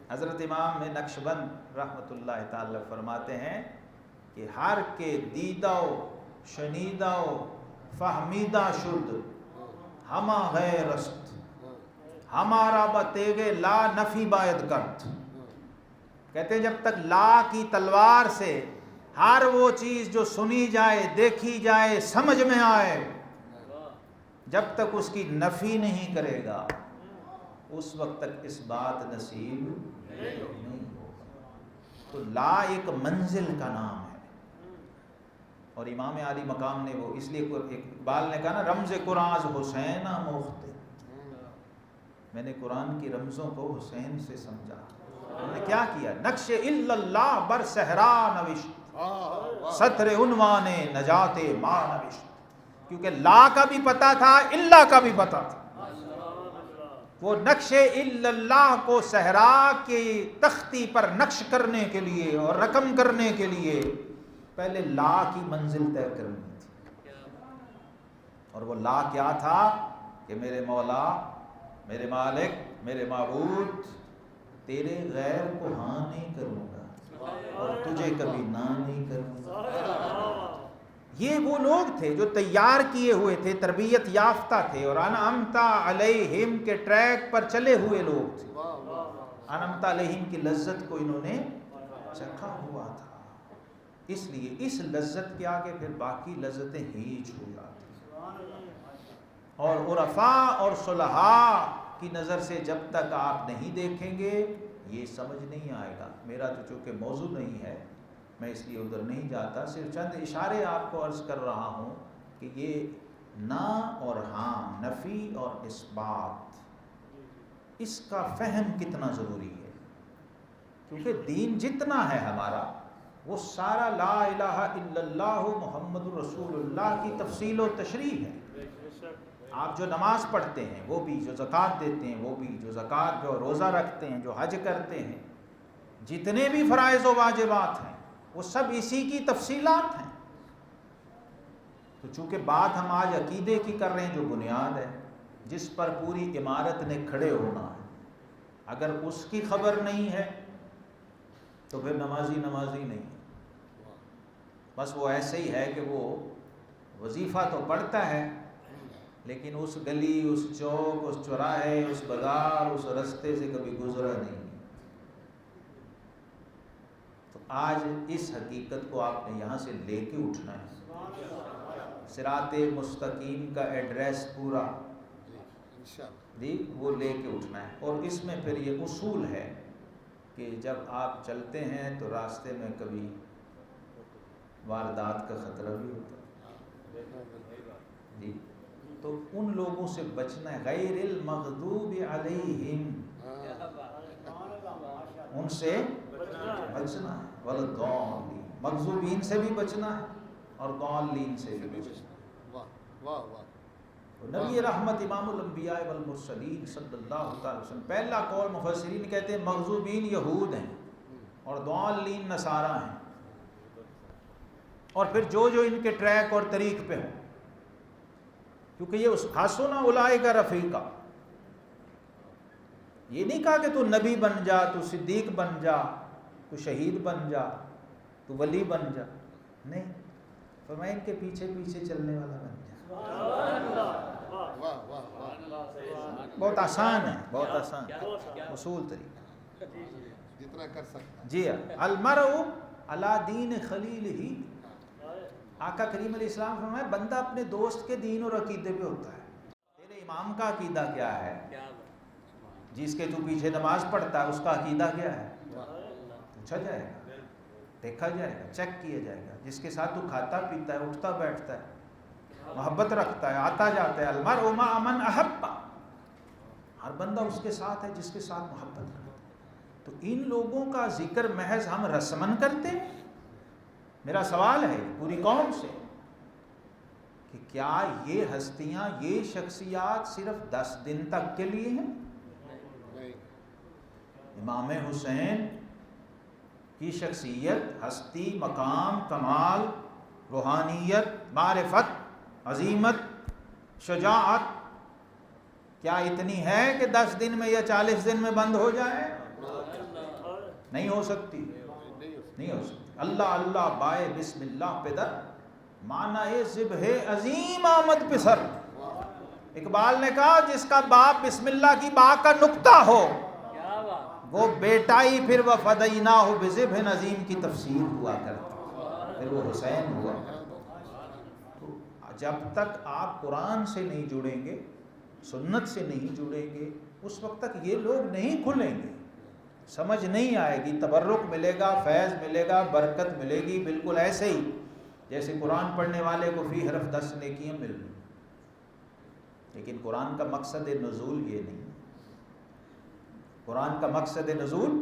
Speaker 1: حضرت امام نقشبند رحمۃ اللہ تعالی فرماتے ہیں کہ ہر کے دیدہ و شنیدہ و فہمیدہ شد ہما غیر است ہمارا بتیگے لا نفی باید کرت. کہتے ہیں جب تک لا کی تلوار سے ہر وہ چیز جو سنی جائے دیکھی جائے سمجھ میں آئے جب تک اس کی نفی نہیں کرے گا اس وقت تک اس بات نصیب نہیں ہوگا. تو لا ایک منزل کا نام ہے. اور امام عالی مقام نے وہ اس لیے اقبال نے کہا نا رمز قرآن حسین موخت. میں نے قرآن کی رمزوں کو حسین سے سمجھا. انہوں نے کیا کیا؟ نقش الا اللہ بر صحرا نوشت سطر عنوان نجات ما نوشت. کیونکہ لا کا بھی پتا تھا اللہ کا بھی پتا تھا. وہ نقش الا اللہ کو صحرا کی تختی پر نقش کرنے کے لیے اور رقم کرنے کے لیے پہلے لا کی منزل طے کرنی تھی. اور وہ لا کیا تھا کہ میرے مولا، میرے مالک، میرے معبود، تیرے غیر کو ہاں نہیں کروں گا اور تجھے کبھی نہ نہیں کروں گا. یہ وہ لوگ تھے جو تیار کیے ہوئے تھے، تربیت یافتہ تھے اور انعمتا علیہم کے ٹریک پر چلے ہوئے لوگ تھے. انعمتا علیہم کی لذت کو انہوں نے چکھا ہوا تھا. اس لیے اس لذت کے آگے پھر باقی لذتیں ہیچ ہو جاتی. اور عرفاء اور صلحاء کی نظر سے جب تک آپ نہیں دیکھیں گے یہ سمجھ نہیں آئے گا. میرا تو چونکہ موضوع نہیں ہے میں اس لیے ادھر نہیں جاتا، صرف چند اشارے آپ کو عرض کر رہا ہوں کہ یہ نہ اور ہاں، نفی اور اثبات، اس کا فہم کتنا ضروری ہے. کیونکہ دین جتنا ہے ہمارا وہ سارا لا الہ الا اللہ محمد رسول اللہ کی تفصیل و تشریح ہے. آپ جو نماز پڑھتے ہیں وہ بھی، جو زکوٰۃ دیتے ہیں وہ بھی، جو زکوٰۃ جو روزہ رکھتے ہیں، جو حج کرتے ہیں، جتنے بھی فرائض و واجبات ہیں وہ سب اسی کی تفصیلات ہیں. تو چونکہ بات ہم آج عقیدے کی کر رہے ہیں جو بنیاد ہے، جس پر پوری عمارت نے کھڑے ہونا ہے، اگر اس کی خبر نہیں ہے تو پھر نمازی نہیں ہے. بس وہ ایسے ہی ہے کہ وہ وظیفہ تو پڑھتا ہے لیکن اس گلی، اس چوک، اس چوراہے، اس بازار، اس رستے سے کبھی گزرا نہیں. تو آج اس حقیقت کو آپ نے یہاں سے لے کے اٹھنا ہے. صراط مستقیم کا ایڈریس پورا جی وہ لے کے اٹھنا ہے. اور اس میں پھر یہ اصول ہے کہ جب آپ چلتے ہیں تو راستے میں کبھی واردات کا خطرہ بھی ہوتا ہے جی. تو ان لوگوں سے بچنا ہے، غیر المغضوب علیہم، ان سے بچنا ہے. والضالین، مغضوبین سے بھی بچنا ہے اور ضالین سے بھی بچنا ہے. نبی رحمت امام الانبیاء والمرسلین صلی اللہ علیہ وسلم پہلا قول مفسرین کہتے ہیں مغضوبین یہود ہیں اور ضالین نصارہ ہیں. اور پھر جو ان کے ٹریک اور طریق پہ ہوں، کیونکہ یہ حسن اولئک رفیقا. یہ نہیں کہا کہ تو نبی بن جا، تو صدیق بن جا، تو شہید بن جا، تو ولی بن جا، نہیں، فرمایا ان کے پیچھے پیچھے چلنے والا بن جا. بہت آسان ہے، بہت آسان اصول طریقہ
Speaker 2: جتنا کر سکتا.
Speaker 1: جی ہاں. المرء علی دین خلیل ہی، آقا کریم علیہ السلام فرمایا بندہ اپنے دوست کے دین اور عقیدے پہ ہوتا ہے. تیرے امام کا عقیدہ کیا ہے، جس کے تو پیچھے نماز پڑھتا ہے اس کا عقیدہ کیا ہے، پوچھا جائے گا، دیکھا جائے گا، چیک کیا جائے گا. جس کے ساتھ تو کھاتا پیتا ہے، اٹھتا بیٹھتا ہے، محبت رکھتا ہے، آتا جاتا ہے، المرء مع من احب، ہر بندہ اس کے ساتھ ہے جس کے ساتھ محبت رکھتا ہے. تو ان لوگوں کا ذکر محض ہم رسمن کرتے ہیں. میرا سوال ہے پوری قوم سے کہ کیا یہ ہستیاں، یہ شخصیات صرف 10 دن تک کے لیے ہیں؟ امام حسین کی شخصیت، ہستی، مقام، کمال روحانیت، معرفت، عظیمت، شجاعت کیا اتنی ہے کہ 10 دن میں یا 40 دن میں بند ہو جائے؟ نہیں ہو سکتی، نہیں ہو سکتی۔ اللہ اللہ بائے بسم اللہ پدر، معنی ذبح عظیم آمد پسر۔ اقبال نے کہا جس کا باپ بسم اللہ کی با کا نقطہ ہو وہ بیٹا ہی پھر وفدیناہ بذبح عظیم کی تفسیر ہوا کرتا، پھر وہ حسین ہوا۔ تو جب تک آپ قرآن سے نہیں جڑیں گے، سنت سے نہیں جڑیں گے، اس وقت تک یہ لوگ نہیں کھلیں گے، سمجھ نہیں آئے گی، تبرک ملے گا، فیض ملے گا، برکت ملے گی، بالکل ایسے ہی جیسے قرآن پڑھنے والے کو فی حرف 10 نیکیاں مل رہی۔ لیکن قرآن کا مقصد نزول یہ نہیں، قرآن کا مقصد نزول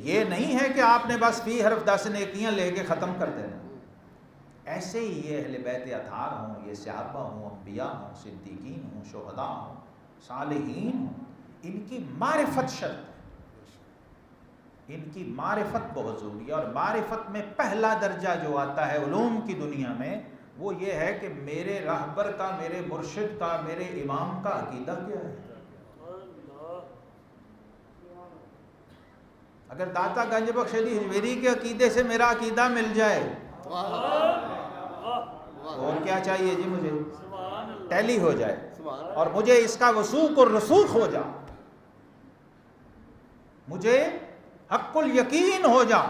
Speaker 1: یہ نہیں ہے کہ آپ نے بس فی حرف 10 نیکیاں لے کے ختم کر دینا۔ ایسے ہی یہ اہل بیت اطہار ہوں، یہ صحابہ ہوں، انبیاء ہوں، صدیقین ہوں، شہداء ہوں، صالحین ہوں، ان کی معرفت شرط ہے، ان کی معرفت بہت ضروری ہے۔ اور معرفت میں پہلا درجہ جو آتا ہے علوم کی دنیا میں وہ یہ ہے کہ میرے رہبر کا، میرے مرشد کا، میرے امام کا عقیدہ کیا ہے۔ اگر داتا گنج بخش علی حجویری کے عقیدے سے میرا عقیدہ مل جائے اور کیا چاہیے جی؟ مجھے ٹیلی ہو جائے اور مجھے اس کا وثوق اور رسوخ ہو جا، مجھے حق الیقین ہو جا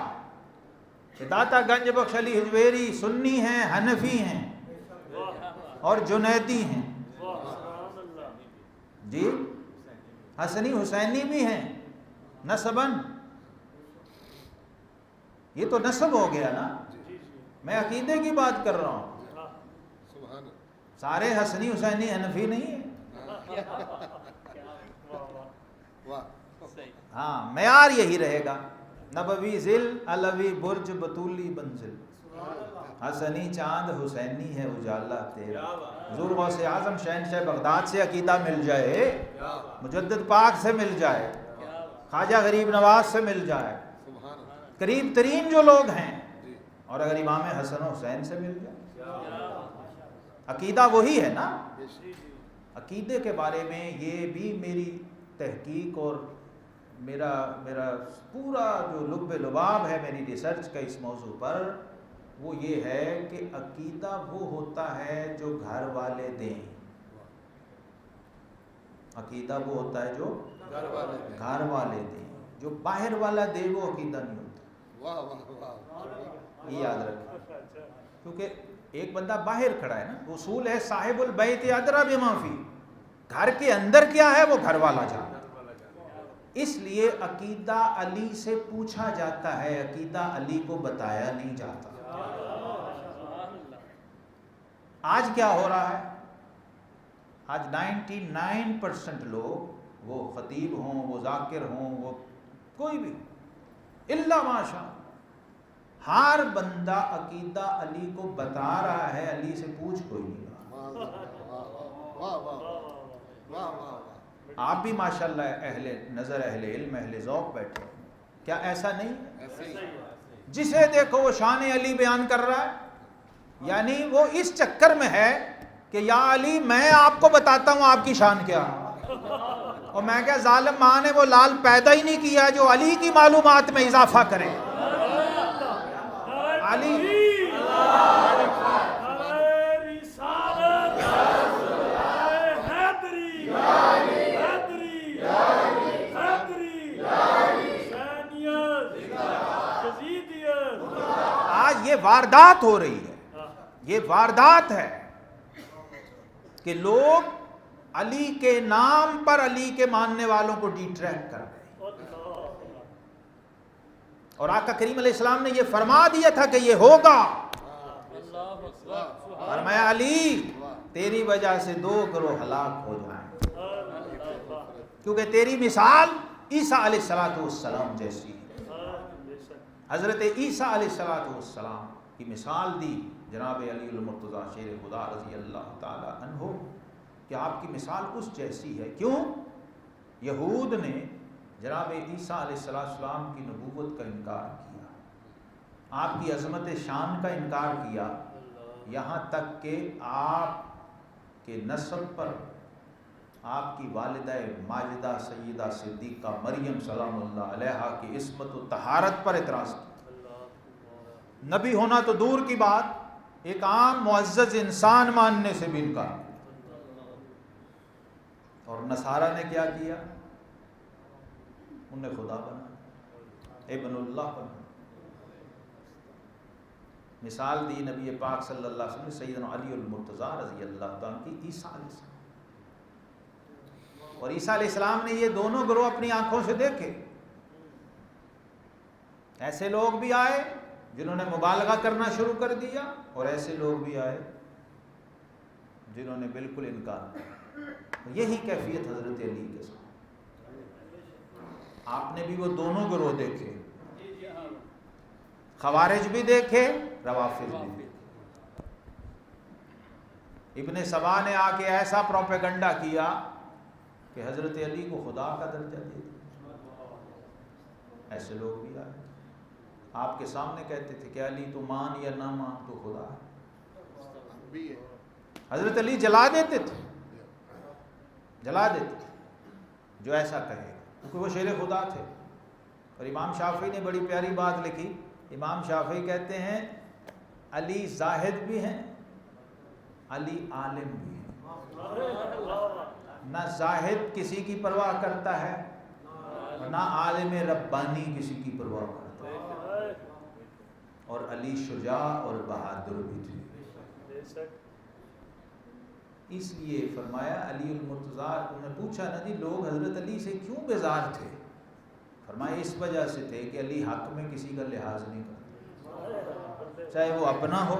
Speaker 1: کہ داتا گنج بخش علی حجویری سنی ہیں، حنفی ہیں اور جنیدی ہیں، جی حسنی حسینی بھی ہیں نسباً۔ یہ تو نسب ہو گیا نا، میں عقیدے کی بات کر رہا ہوں۔ سارے حسنی حسینی حنفی نہیں ہیں۔ ہاں معیار یہی رہے گا، نبوی ذل، علوی برج، بطولی منزل، حسنی چاند، حسینی ہے اجالا تیرا۔ حضور غوث اعظم شہنشاہ بغداد سے عقیدہ مل جائے، مجدد پاک سے مل جائے، خواجہ غریب نواز سے مل جائے، قریب ترین جو لوگ ہیں، اور اگر امام حسن و حسین سے مل جائے، عقیدہ وہی ہے نا۔ عقیدے کے بارے میں یہ بھی میری تحقیق اور میرا پورا جو لب لباب ہے میری ریسرچ کا اس موضوع پر، وہ یہ ہے کہ عقیدہ وہ ہوتا ہے جو گھر والے دیں، عقیدہ وہ ہوتا ہے جو گھر والے دیں، جو باہر والا دے وہ عقیدہ نہیں ہوتا۔ یہ یاد رکھیں، کیونکہ ایک بندہ باہر کھڑا ہے نا، اصول ہے صاحب البیت ادری بما فی، گھر کے اندر کیا ہے وہ گھر والا جانتا۔ اس لیے عقیدہ علی سے پوچھا جاتا ہے، عقیدہ علی کو بتایا نہیں جاتا۔ آج کیا ہو رہا ہے؟ آج 99% لوگ، وہ خطیب ہوں، وہ ذاکر ہوں، وہ کوئی بھی الا ماشاء، ہر بندہ عقیدہ علی کو بتا رہا ہے، علی سے پوچھ کوئی نہیں رہا۔ آپ بھی ماشاءاللہ اہل نظر، اہل علم، اہل ذوق بیٹھے، کیا ایسا نہیں؟ جسے دیکھو وہ شان علی بیان کر رہا ہے، یعنی وہ اس چکر میں ہے کہ یا علی میں آپ کو بتاتا ہوں آپ کی شان کیا، اور میں کیا ظالم ماں نے وہ لال پیدا ہی نہیں کیا جو علی کی معلومات میں اضافہ کرے۔ علی آج یہ واردات ہو رہی ہے، یہ واردات ہے کہ لوگ علی کے نام پر علی کے ماننے والوں کو ڈیٹریکٹ کر رہے ہیں، اور آقا کریم علیہ السلام نے یہ فرما دیا تھا کہ یہ ہوگا۔ فرمایا علی تیری وجہ سے 2 گروہ ہلاک ہو جائیں، کیونکہ تیری مثال عیسیٰ علیہ السلام جیسی ہے۔ حضرت عیسیٰ علیہ السلام کی مثال دی جناب علی المرتضیٰ شیر خدا رضی اللہ تعالی عنہ کہ آپ کی مثال اس جیسی ہے۔ کیوں؟ یہود نے جناب عیسیٰ علیہ السلام کی نبوت کا انکار کیا، آپ کی عظمت شان کا انکار کیا، یہاں تک کہ آپ کے نسب پر آپ کی والدہ ماجدہ سیدہ صدیقہ مریم سلام اللہ علیہا کی عصمت و طہارت پر اعتراض کیا. نبی ہونا تو دور کی بات، ایک عام معزز انسان ماننے سے بھی انکار. اور نصارہ نے کیا کیا؟ انہیں خدا بنا، ابن اللہ بنا. مثال دی نبی پاک صلی اللہ علیہ وسلم سیدنا علی المرتضیٰ رضی اللہ تعالیٰ کی عیسیٰ علیہ السلام. اور عیسیٰ علیہ السلام نے یہ دونوں گروہ اپنی آنکھوں سے دیکھے. ایسے لوگ بھی آئے جنہوں نے مبالغہ کرنا شروع کر دیا، اور ایسے لوگ بھی آئے جنہوں نے بالکل انکار کیا. یہی کیفیت حضرت علی کے ساتھ. آپ نے بھی وہ دونوں گروہ دیکھے، خوارج بھی دیکھے، روافض بھی دیکھے. ابن سبا نے آ کے ایسا پروپیگنڈا کیا کہ حضرت علی کو خدا کا درجہ دے دیا. ایسے لوگ بھی آئے، آپ کے سامنے کہتے تھے کہ علی تو مان یا نہ مان تو خدا ہے. حضرت علی جلا دیتے تھے، جلا دیتے تھے جو ایسا کہے، کیونکہ وہ شیر خدا تھے. اور امام شافعی نے بڑی پیاری بات لکھی. امام شافعی کہتے ہیں علی زاہد بھی ہیں، علی عالم بھی ہیں. نہ زاہد کسی کی پرواہ کرتا ہے، نہ عالم ربانی کسی کی پرواہ کرتا ہے. اور علی شجاع اور بہادر بھی تھے. اس لیے فرمایا علی المرتضیٰ، انہوں نے پوچھا نا جی لوگ حضرت علی سے کیوں بیزار تھے؟ فرمایا اس وجہ سے تھے کہ علی حق میں کسی کا لحاظ نہیں کرتا، چاہے وہ اپنا ہو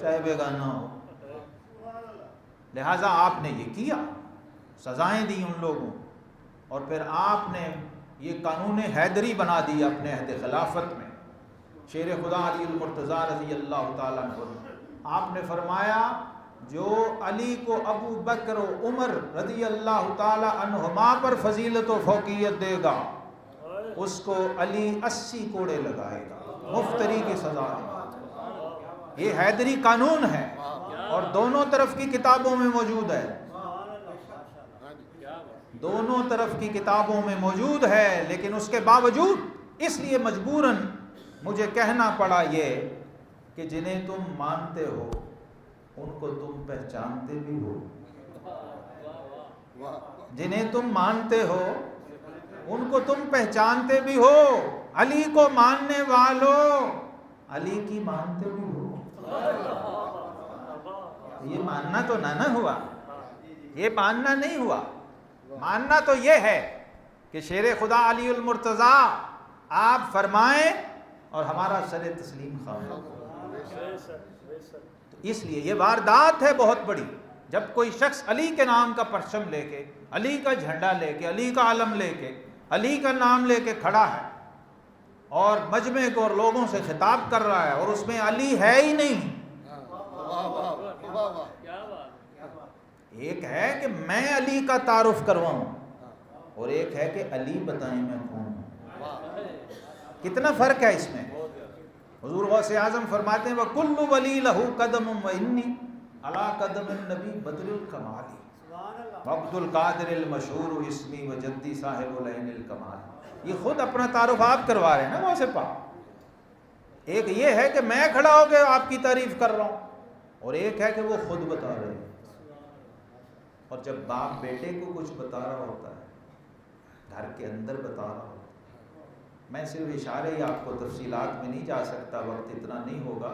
Speaker 1: چاہے بیگانہ ہو. لہٰذا آپ نے یہ کیا، سزائیں دی ان لوگوں، اور پھر آپ نے یہ قانون حیدری بنا دیا اپنے عہد خلافت میں. شیر خدا علی المرتضیٰ رضی اللہ تعالیٰ عنہ، آپ نے فرمایا جو علی کو ابو بکر و عمر رضی اللہ تعالیٰ عنہما پر فضیلت و فوقیت دے گا اس کو علی 80 کوڑے لگائے گا، مفتری کی سزا ہے. یہ حیدری قانون ہے اور دونوں طرف کی کتابوں میں موجود ہے، دونوں طرف کی کتابوں میں موجود ہے. لیکن اس کے باوجود اس لیے مجبوراً مجھے کہنا پڑا یہ کہ جنہیں تم مانتے ہو ان کو تم پہچانتے بھی ہو، جنہیں تم مانتے ہو ان کو تم پہچانتے بھی ہو. علی کو ماننے والوں علی کی مانتے بھی ہو. یہ ماننا تو نہ ہوا، یہ ماننا نہیں ہوا. ماننا تو یہ ہے کہ شیر خدا علی المرتضیٰ آپ فرمائیں اور ہمارا سر تسلیم خواہ. تو اس لیے یہ واردات ہے بہت بڑی جب کوئی شخص علی کے نام کا پرچم لے کے، علی کا جھنڈا لے کے، علی کا علم لے کے، علی کا نام لے کے کھڑا ہے اور مجمع کو اور لوگوں سے خطاب کر رہا ہے اور اس میں علی ہے ہی نہیں. ایک ہے کہ میں علی کا تعارف کرواؤں اور ایک ہے کہ علی بتائیں میں کون ہوں. کتنا فرق ہے اس میں. حضور غوث اعظم فرماتے ہیں وَكُلُّ وَلِي لَهُ قَدَمٌ وَإِنِّي عَلَىٰ قَدَمِ النَّبِي بَدْرِ الْكَمَالِ وَعَبْدُ الْقَادِرِ الْمَشْهُورُ اسْمِي وَجَدِّي صَاحِبُ الْعَيْنِ الْكَمَالِ. یہ خود اپنا تعارف آپ کروا رہے ہیں نا غوث پاک. ایک یہ ہے کہ میں کھڑا ہو کے آپ کی تعریف کر رہا ہوں اور ایک ہے کہ وہ خود بتا رہے ہیں. اور جب باپ بیٹے کو کچھ بتا رہا ہوتا ہے، گھر کے اندر بتا رہا ہوتا ہے، میں صرف اشارے ہی آپ کو تفصیلات میں نہیں جا سکتا، وقت اتنا نہیں ہوگا.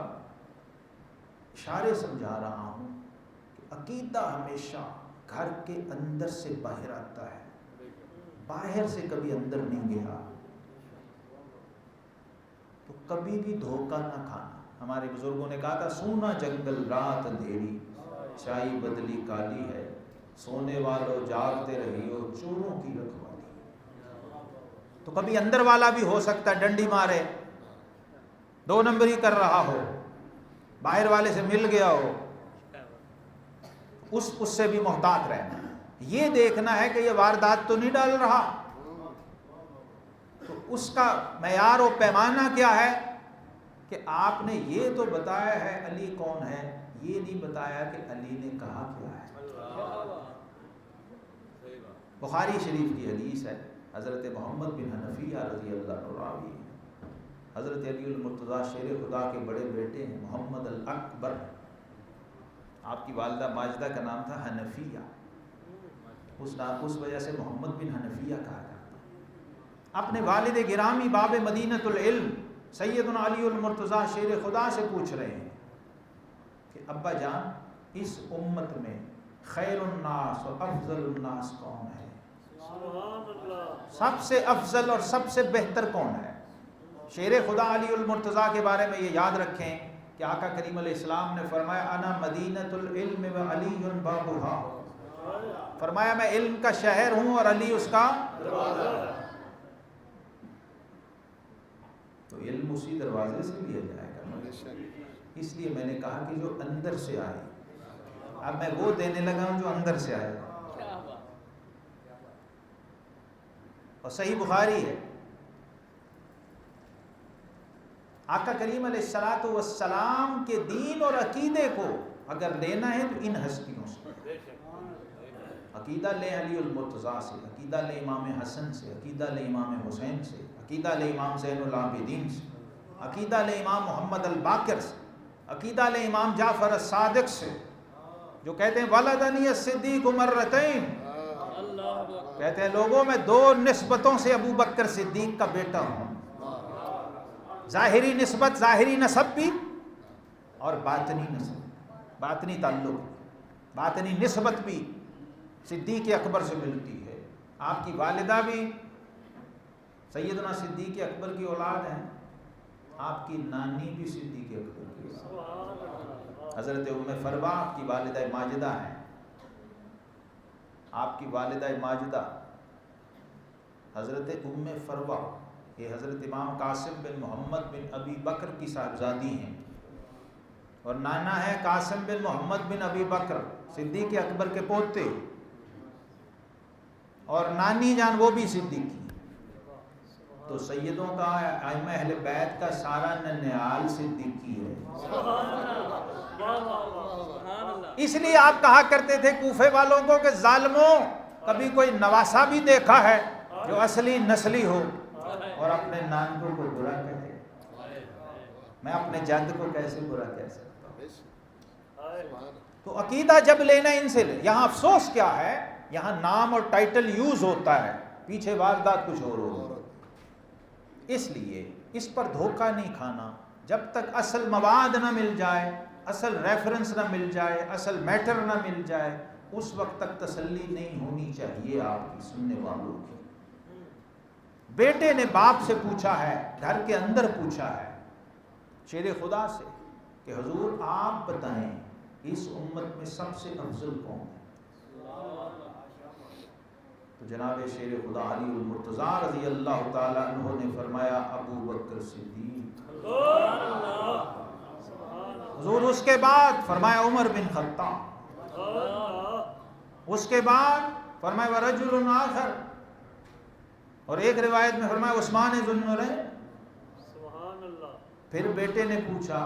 Speaker 1: اشارے سمجھا رہا ہوں کہ عقیدہ ہمیشہ گھر کے اندر سے باہر آتا ہے، باہر سے کبھی اندر نہیں گیا. تو کبھی بھی دھوکہ نہ کھانا. ہمارے بزرگوں نے کہا تھا سونا جنگل رات اندھیری، چائی بدلی کالی ہے، سونے والوں جاگتے رہیو چوروں کی رکھوالی. تو کبھی اندر والا بھی ہو سکتا ہے ڈنڈی مارے، 2 نمبری کر رہا ہو، باہر والے سے مل گیا ہو، اس سے بھی محتاط رہنا. یہ دیکھنا ہے کہ یہ واردات تو نہیں ڈال رہا. تو اس کا معیار و پیمانہ کیا ہے کہ آپ نے یہ تو بتایا ہے علی کون ہے، یہ نہیں بتایا کہ علی نے کہا کیا ہے۔ بخاری شریف کی حدیث ہے، حضرت محمد بن حنفیہ رضی اللہ عنہ راوی ہیں، حضرت علی المرتضیٰ شیر خدا کے بڑے بیٹے ہیں، محمد الاکبر، آپ کی والدہ ماجدہ کا نام تھا حنفیہ، اس وجہ سے محمد بن حنفیہ کہا جاتا ہے۔ اپنے والد گرامی باب مدینۃ العلم سیدنا علی المرتضیٰ شیر خدا سے پوچھ رہے ہیں کہ ابا جان اس امت میں خیر الناس و افضل الناس کون ہے، سب سے افضل اور سب سے بہتر کون ہے؟ شیر خدا علی المرتضیٰ کے بارے میں یہ یاد رکھیں کہ آقا کریم علیہ السلام نے فرمایا انا مدینۃ العلم و علی بابھا، فرمایا میں علم کا شہر ہوں اور علی اس کا دروازہ ہے۔ تو علم اسی دروازے سے لیا جائے گا، اس لیے میں نے کہا کہ جو اندر سے آئے، اب میں وہ دینے لگا ہوں جو اندر سے آئے، اور صحیح بخاری ہے، آقا کریم علیہ الصلوۃ والسلام کے دین اور عقیدے کو اگر لینا ہے تو ان ہستیوں سے عقیدہ لیں، علی المرتضیٰ سے عقیدہ لیں، امام حسن سے عقیدہ لیں، امام حسین سے عقیدہ لیں، امام زین العابدین سے عقیدہ لیں، امام محمد الباقر سے عقیدہ لیں، امام جعفر الصادق سے جو کہتے ہیں ولدنی الصدیق مرتین، کہتے ہیں لوگوں میں دو نسبتوں سے ابو بکر صدیق کا بیٹا ہوں، ظاہری نسبت، ظاہری نسب بھی، اور باطنی نسب، باطنی تعلق، باطنی نسبت بھی صدیق اکبر سے ملتی ہے۔ آپ کی والدہ بھی سیدنا صدیق اکبر کی اولاد ہیں، آپ کی نانی بھی صدیق اکبر کی اولاد ہے، حضرت ام فروا آپ کی والدہ ماجدہ ہیں، آپ کی والدہ ماجدہ حضرت ام فروا یہ حضرت امام قاسم بن محمد بن ابی بکر کی صاحبزادی ہیں، اور نانا ہے قاسم بن محمد بن ابی بکر صدیق اکبر کے پوتے، اور نانی جان وہ بھی صدیقی۔ تو سیدوں کا ائمہ اہل بیت کا سارا ننیال صدیقی ہے۔ اس لیے آپ کہا کرتے تھے کوفے والوں کو کہ ظالموں کبھی کوئی نواسا بھی دیکھا ہے جو اصلی نسلی ہو اور اپنے نانکوں کو برا کہے؟ میں اپنے جد کو کیسے برا کہہ سکتا ہوں؟ تو عقیدہ جب لینا ان سے لے۔ یہاں افسوس کیا ہے، یہاں نام اور ٹائٹل یوز ہوتا ہے، پیچھے واردات کچھ اور ہو۔ اس لیے اس پر دھوکہ نہیں کھانا، جب تک اصل مواد نہ مل جائے، اصل ریفرنس نہ مل جائے، اصل میٹر نہ مل جائے، اس وقت تک تسلی نہیں ہونی چاہیے آپ کی، سننے والوں کی۔ بیٹے نے باپ سے پوچھا ہے، گھر کے اندر پوچھا ہے شیر خدا سے کہ حضور آپ بتائیں اس امت میں سب سے افضل کون ہے؟ تو جناب شیر خدا علی المرتضیٰ رضی اللہ تعالیٰ عنہ نے فرمایا ابو بکر صدیق، حضور اس کے بعد فرمایا عمر بن خطاب، اس کے بعد فرمایا ورجل آخر، اور ایک روایت میں فرمایا عثمان ذو النورین۔ پھر بیٹے نے پوچھا،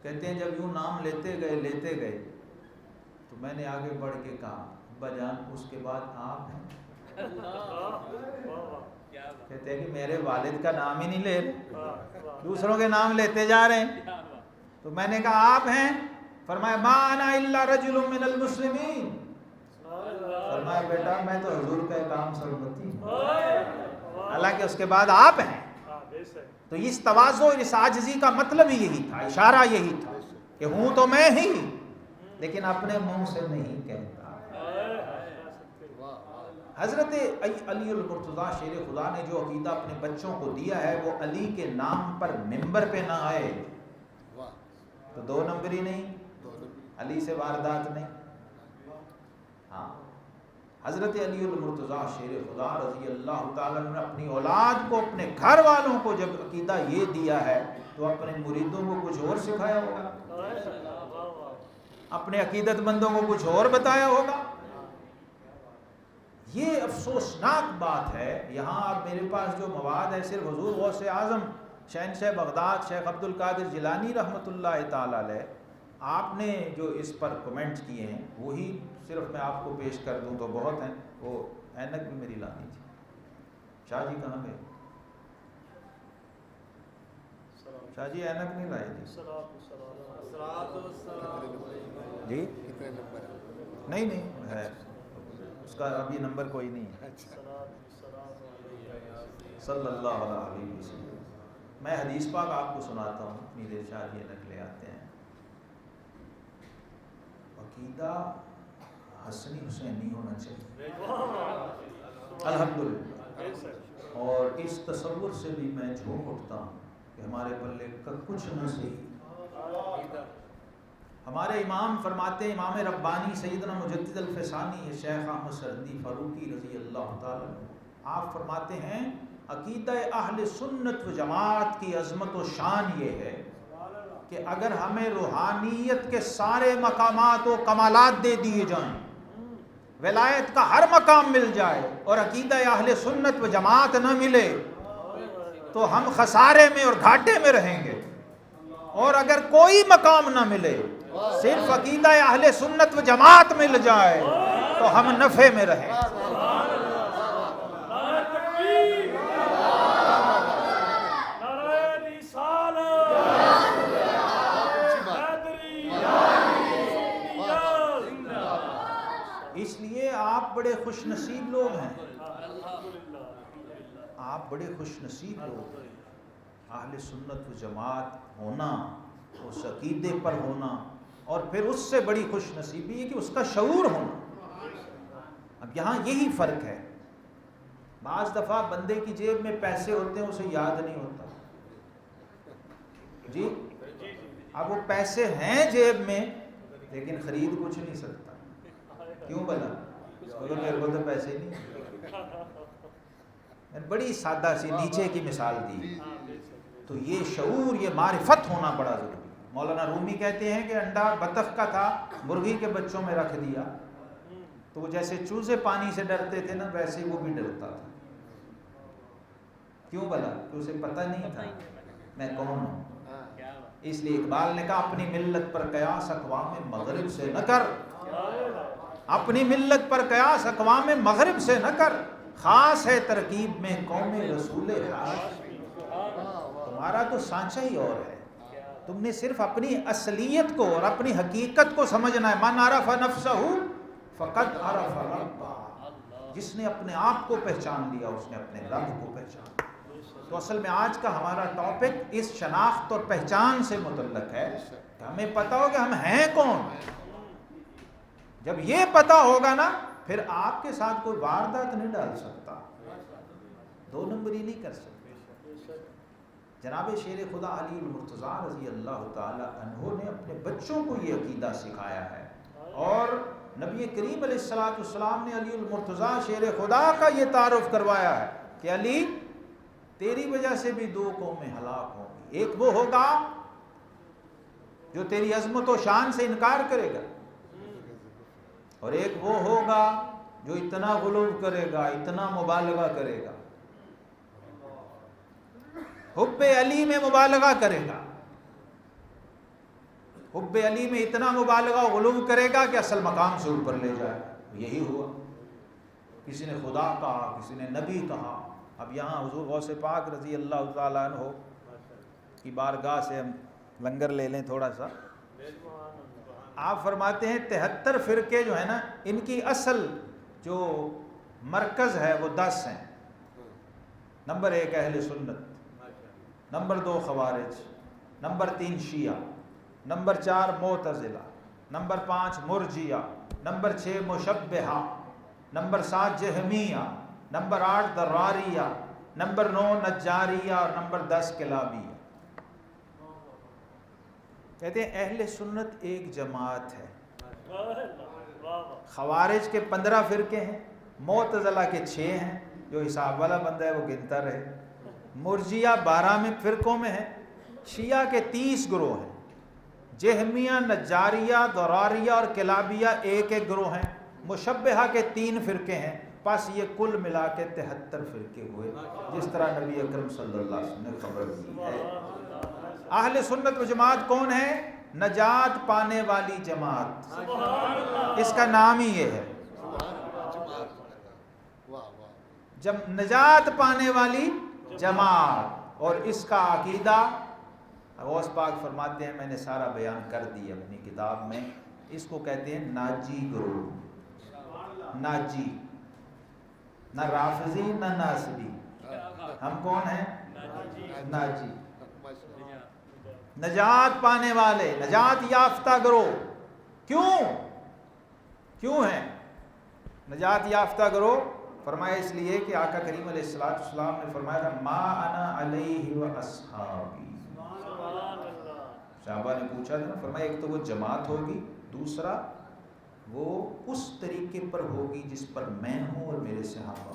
Speaker 1: کہتے ہیں جب یوں نام لیتے گئے تو میں نے آگے بڑھ کے کہا ابا جان اس کے بعد آپ ہیں؟ کہتے ہیں کہ میرے والد کا نام ہی نہیں لے رہے، دوسروں کے نام لیتے جا رہے ہیں۔ تو میں نے کہا آپ ہیں؟ فرمایا ما انا الا رجل من المسلمین، فرمایا بیٹا میں تو حضور کا کام سرمتی ہوں، حالانکہ اس کے بعد آپ ہیں۔ تو اس تواضع اور اس عاجزی کا مطلب ہی یہی تھا، اشارہ یہی تھا کہ ہوں تو میں ہی، لیکن اپنے منہ سے نہیں کہتا۔ حضرت علی المرتضیٰ شیر خدا نے جو عقیدہ اپنے بچوں کو دیا ہے وہ علی کے نام پر ممبر پہ نہ آئے تو دو نمبری نہیں، علی سے واردات نہیں۔ ہاں حضرت علی المرتضیٰ شیر خدا رضی اللہ تعالیٰ نے اپنی اولاد کو، اپنے گھر والوں کو جب عقیدہ یہ دیا ہے تو اپنے مریدوں کو کچھ اور سکھایا ہوگا، اپنے عقیدت مندوں کو کچھ اور بتایا ہوگا۔ یہ افسوسناک بات ہے۔ یہاں اب میرے پاس جو مواد ہے صرف حضور غوث اعظم شہنشاہ بغداد شیخ عبد القادر جیلانی رحمۃ اللہ تعالی علیہ، آپ نے جو اس پر کمنٹ کیے ہیں وہی صرف میں آپ کو پیش کر دوں تو بہت ہیں. وہ اینک بھی میری لانی تھی. شاہ جی کہاں گئے؟ شاہ جی اینک نہیں لائے تھے جی؟
Speaker 2: کتنے نمبر ہے؟
Speaker 1: نہیں ہے اس کا ابھی نمبر کوئی نہیں ہے. صلی اللہ علیہ وسلم. میں حدیث پاک آپ کو سناتا ہوں. میرے شاہ جی اینک لے آتے ہیں. عقیدہ حسنی حسینی ہونا چاہیے الحمدللہ. اور اس تصور سے بھی میں جھوم اٹھتا ہوں کہ ہمارے پلے کا کچھ نہ صحیح. ہمارے امام فرماتے ہیں، امام ربانی سیدنا مجدد الفسانی شیخ احمد سرندی فاروقی رضی اللہ تعالی، آپ فرماتے ہیں عقیدہ اہل سنت و جماعت کی عظمت و شان یہ ہے کہ اگر ہمیں روحانیت کے سارے مقامات و کمالات دے دیے جائیں، ولایت کا ہر مقام مل جائے، اور عقیدہ اہل سنت و جماعت نہ ملے تو ہم خسارے میں اور گھاٹے میں رہیں گے. اور اگر کوئی مقام نہ ملے، صرف عقیدہ اہل سنت و جماعت مل جائے تو ہم نفع میں رہیں. اس لیے آپ بڑے خوش نصیب لوگ ہیں. آپ بڑے خوش نصیب لوگ ہیں. اہل سنت و جماعت ہونا، اس عقیدے پر ہونا، اور پھر اس سے بڑی خوش نصیبی ہے کہ اس کا شعور ہونا. اب یہاں یہی فرق ہے. بعض دفعہ بندے کی جیب میں پیسے ہوتے ہیں، اسے یاد نہیں ہوتا جی. اب وہ پیسے ہیں جیب میں لیکن خرید کچھ نہیں سکتا. کیوں بلا؟ اگر میرے کو تو پیسے نہیں. بڑی سادہ سی نیچے کی مثال دی. تو یہ شعور، یہ معرفت ہونا بڑا ضروری. مولانا رومی کہتے ہیں کہ انڈا بطخ کا تھا، مرغی کے بچوں میں رکھ دیا تو وہ جیسے چوزے پانی سے ڈرتے تھے نا، ویسے وہ بھی ڈرتا تھا. کیوں بلا؟ کہ اسے پتہ نہیں تھا میں کون ہوں. اس لیے اقبال نے کہا اپنی ملت پر قیاس اقوام مغرب سے نہ کر. اپنی ملت پر قیاس اقوام مغرب سے نہ کر. خاص ہے ترکیب میں قوم رسول ہاشمی. تمہارا تو سانچہ ہی اور ہے. تم نے صرف اپنی اصلیت کو اور اپنی حقیقت کو سمجھنا ہے. من عرف نفسہ فقد عرف ربہ. جس نے اپنے آپ کو پہچان لیا اس نے اپنے رب کو پہچان. تو اصل میں آج کا ہمارا ٹاپک اس شناخت اور پہچان سے متعلق ہے کہ ہمیں پتہ ہو کہ ہم ہیں کون. جب یہ پتہ ہوگا نا، پھر آپ کے ساتھ کوئی واردات نہیں ڈال سکتا، 2 نمبری نہیں کر سکتا. جناب شیر خدا علی المرتضیٰ رضی اللہ تعالی عنہ نے اپنے بچوں کو یہ عقیدہ سکھایا ہے، اور نبی کریم علیہ الصلوۃ والسلام نے علی المرتضیٰ شیر خدا کا یہ تعارف کروایا ہے کہ علی تیری وجہ سے بھی 2 قومیں ہلاک ہوں گی. ایک وہ ہوگا جو تیری عظمت و شان سے انکار کرے گا، اور ایک وہ ہوگا جو اتنا غلو کرے گا، اتنا مبالغہ کرے گا، حب علی میں مبالغہ کرے گا. حب علی میں اتنا مبالغہ غلو کرے گا کہ اصل مقام سے اوپر لے جائے. یہی ہوا. کسی نے خدا کہا، کسی نے نبی کہا. اب یہاں حضور غوث پاک رضی اللہ تعالیٰ عنہ کی بارگاہ سے ہم لنگر لے لیں تھوڑا سا. آپ فرماتے ہیں 73 فرقے جو ہیں نا، ان کی اصل جو مرکز ہے وہ 10 ہیں. نمبر 1 اہل سنت، نمبر 2 خوارج، نمبر 3 شیعہ، نمبر 4 معتزلہ، نمبر 5 مرجیہ، نمبر 6 مشبہہ، نمبر 7 جہمیہ، نمبر 8 دراریہ، نمبر 9 نجاریہ، اور نمبر 10 کلابیہ. کہتے ہیں اہل سنت ایک جماعت ہے. خوارج کے 15 فرقے ہیں، معتزلہ کے 6 ہیں، جو حساب والا بندہ ہے وہ گنتا رہے. مرجیہ 12 میں فرقوں میں ہے. شیعہ کے 30 گروہ ہیں. جہمیہ، نجاریہ، دراریہ اور کلابیہ ایک گروہ ہیں. مشبہہ کے 3 فرقے ہیں، پس یہ کل ملا کے 73 فرقے ہوئے، جس طرح نبی اکرم صلی اللہ علیہ وسلم نے خبر دی ہے۔ اہل سنت و جماعت کون ہے؟ نجات پانے والی جماعت، اس کا نام ہی یہ ہے، جب نجات پانے والی جماعت۔ اور اس کا عقیدہ غوث پاک فرماتے ہیں، میں نے سارا بیان کر دی اپنی کتاب میں، اس کو کہتے ہیں ناجی گروہ۔ ناجی، نہ رافضی نہ ناصبی، ہم کون ہیں؟ ناجی، نجات پانے والے، نجات یافتہ گروہ۔ کیوں ہیں نجات یافتہ گروہ؟ فرمایا اس لیے کہ آقا کریم علیہ السلام نے فرمایا تھا ما انا علیہ و اصحابی۔ صحابہ نے پوچھا تھا، فرمایا ایک تو وہ جماعت ہوگی، دوسرا وہ اس طریقے پر ہوگی جس پر میں ہوں اور میرے صحابہ۔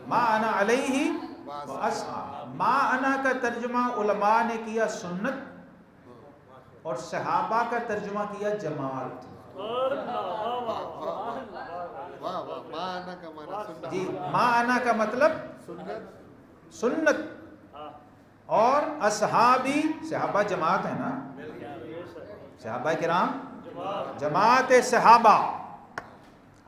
Speaker 1: ما انا علیہ و اصحابی، ما انا کا ترجمہ علماء نے کیا سنت، اور صحابہ کا ترجمہ کیا جماعت۔ جی، ما انا کا مطلب سنت، اور اصحابی صحابہ جماعت ہے نا، صحابہ کرام جماعت صحابہ۔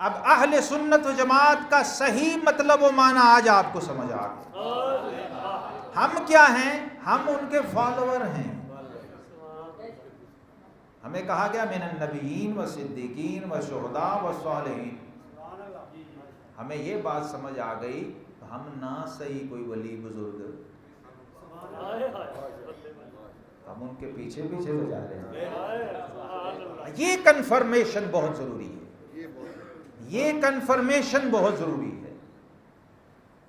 Speaker 1: اب اہل سنت و جماعت کا صحیح مطلب و معنی آج آپ کو سمجھ آ گیا۔ ہم کیا ہیں؟ ہم ان کے فالوور ہیں۔ ہمیں کہا گیا من النبیین و صدیقین و شہداء و صالحین۔ ہمیں یہ بات سمجھ آ گئی تو ہم نہ صحیح کوئی ولی بزرگ، ہم ان کے پیچھے ہو جا رہے ہیں۔ یہ کنفرمیشن بہت ضروری ہے، یہ کنفرمیشن بہت ضروری ہے،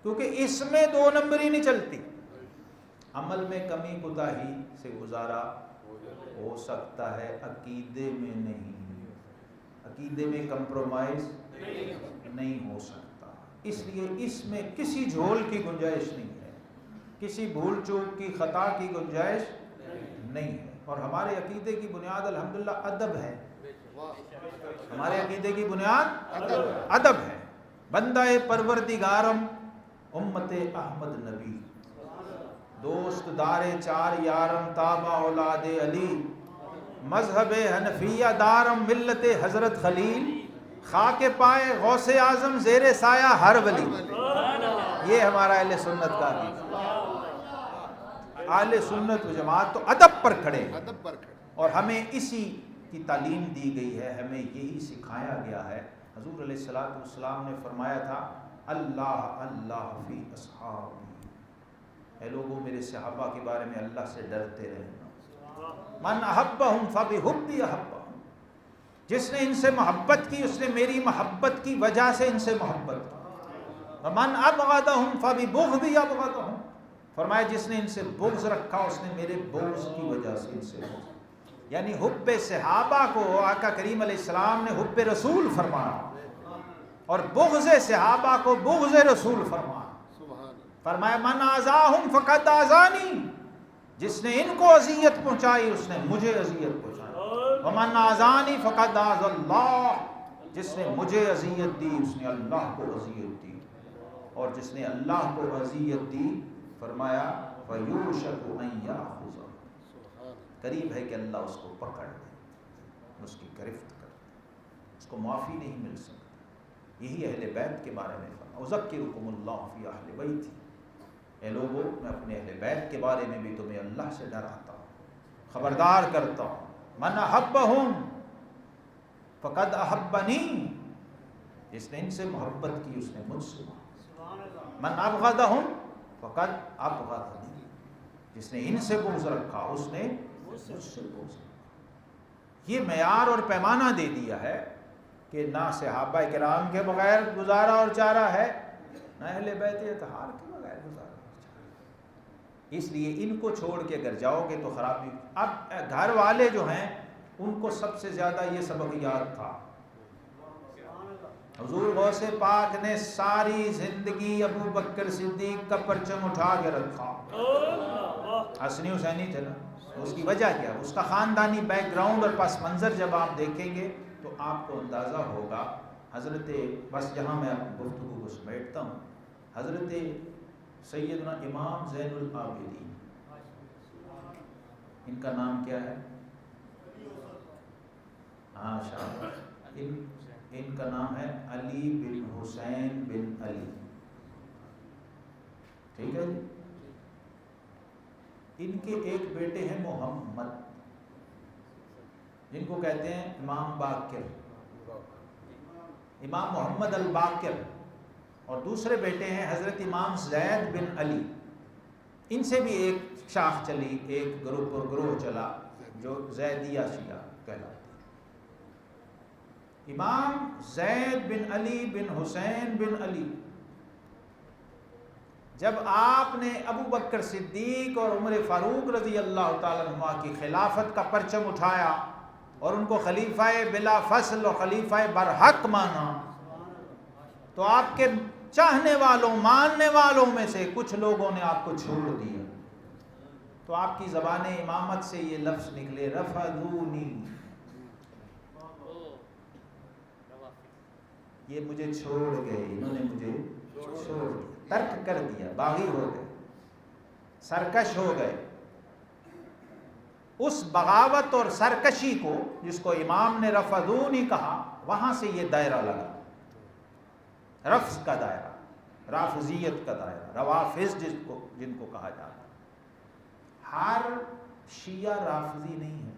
Speaker 1: کیونکہ اس میں دو نمبری نہیں چلتی۔ عمل میں کمی کوتاہی سے گزارا ہو سکتا ہے، عقیدے میں نہیں، عقیدے میں کمپرومائز نہیں ہو سکتا۔ اس لیے اس میں کسی جھول کی گنجائش نہیں ہے، کسی بھول چوک کی، خطا کی گنجائش نہیں ہے۔ اور ہمارے عقیدے کی بنیاد الحمدللہ ادب ہے، ہمارے عقیدے کی بنیاد ادب ہے۔ بندہ پروردگارم امت احمد نبی، دوست دار چار یارم تابع اولاد علی، مذہب حنفیہ دارم ملت حضرت خلیل، خاک پائے غوث اعظم زیر سایہ ہر ولی۔ یہ ہمارا اہل سنت کا عقیدہ۔ اہل سنت و جماعت تو ادب پر کھڑے ہیں، اور ہمیں اسی کی تعلیم دی گئی ہے، ہمیں یہی سکھایا گیا ہے۔ حضور علیہ الصلوۃ والسلام نے فرمایا تھا اللہ اللہ فی اصحابی، اے لوگوں میرے صحابہ کے بارے میں اللہ سے ڈرتے رہنا۔ من احبہم فبحبی احبہم، جس نے ان سے محبت کی اس نے میری محبت کی وجہ سے ان سے محبت کی۔ ومن ابغضہم فببغضی ابغضہم، فرمایا جس نے ان سے بغض رکھا اس نے میرے بغض کی وجہ سے ان سے بغض۔ یعنی حب صحابہ کو آقا کریم علیہ السلام نے حب رسول فرمایا، اور بغض صحابہ کو بغض رسول فرمایا۔ فرمایا من آذاہم فقد آذانی، جس نے ان کو اذیت پہنچائی اس نے مجھے اذیت پہنچائی۔ ومن آذانی فقد آذى اللہ، جس نے مجھے اذیت دی اس نے اللہ کو اذیت دی، اور جس نے اللہ کو اذیت دی فرمایا فَيُوشَكُ أَن يَأْخُذَهُ، قریب ہے کہ اللہ اس کو پکڑ لے، اس کی گرفت کر لے، اس کو معافی نہیں مل سکتی۔ یہی اہل بیت کے بارے میں فرمایا اُذَكِّرُكُمُ اللَّهُ فِي أَهْلِ بَيْتِي، اے لوگو میں اپنے اہل بیت کے بارے میں بھی تمہیں اللہ سے ڈراتا ہوں، خبردار کرتا ہوں۔ من احبہم فقد احبنی، جس نے ان سے محبت کی اس نے مجھ سے محبت۔ من ابغضہم فقد ابغضنی، جس نے ان سے بغض رکھا اس نے مجھ سے بغض رکھا۔ یہ معیار اور پیمانہ دے دیا ہے کہ نہ صحابہ کرام کے بغیر گزارا اور چارہ ہے، نہ اہل بیت اطہار کے بغیر گزارا اور چارہ۔ اس لیے ان کو چھوڑ کے اگر جاؤ گے تو خرابی۔ اب گھر والے جو ہیں ان کو سب سے زیادہ یہ سبق یاد تھا۔ حضور غوث پاک نے ساری زندگی ابو بکر صدیق کا پرچم اٹھا کے رکھا۔ حسنی حسینی تھے نا، اس کی وجہ کیا؟ اس کا خاندانی بیک گراؤنڈ اور پس منظر جب آپ دیکھیں گے تو آپ کو اندازہ ہوگا حضرت، بس یہاں میں گفتگو کو سمیٹتا ہوں، حضرت سیدنا امام زین العابدین، ان کا نام کیا ہے؟ ہاں شاہ، ان کا نام ہے علی بن حسین بن علی، ٹھیک ہے جی؟ ان کے ایک بیٹے ہیں محمد، جن کو کہتے ہیں امام باقر، امام محمد الباقر، اور دوسرے بیٹے ہیں حضرت امام زید بن علی۔ ان سے بھی ایک شاخ چلی، ایک گروہ چلا جو زیدیہ شیعہ کہلاتے ہیں۔ امام زید بن علی بن حسین بن علی، جب آپ نے ابو بکر صدیق اور عمر فاروق رضی اللہ تعالیٰ عنہ کی خلافت کا پرچم اٹھایا اور ان کو خلیفہ بلا فصل اور خلیفہ برحق مانا، تو آپ کے چاہنے والوں، ماننے والوں میں سے کچھ لوگوں نے آپ کو چھوڑ دیا، تو آپ کی زبان امامت سے یہ لفظ نکلے، رفضونی، یہ مجھے چھوڑ گئے، انہوں نے مجھے چھوڑ دیا، ترک کر دیا، باغی ہو گئے، سرکش ہو گئے۔ اس بغاوت اور سرکشی کو، جس کو امام نے رفضونی کہا، وہاں سے یہ دائرہ لگا، رفض کا دائرہ، رافضیت کا دائرہ، روافض جن کو کہا جاتا ہے۔ ہر شیعہ رافضی نہیں ہے،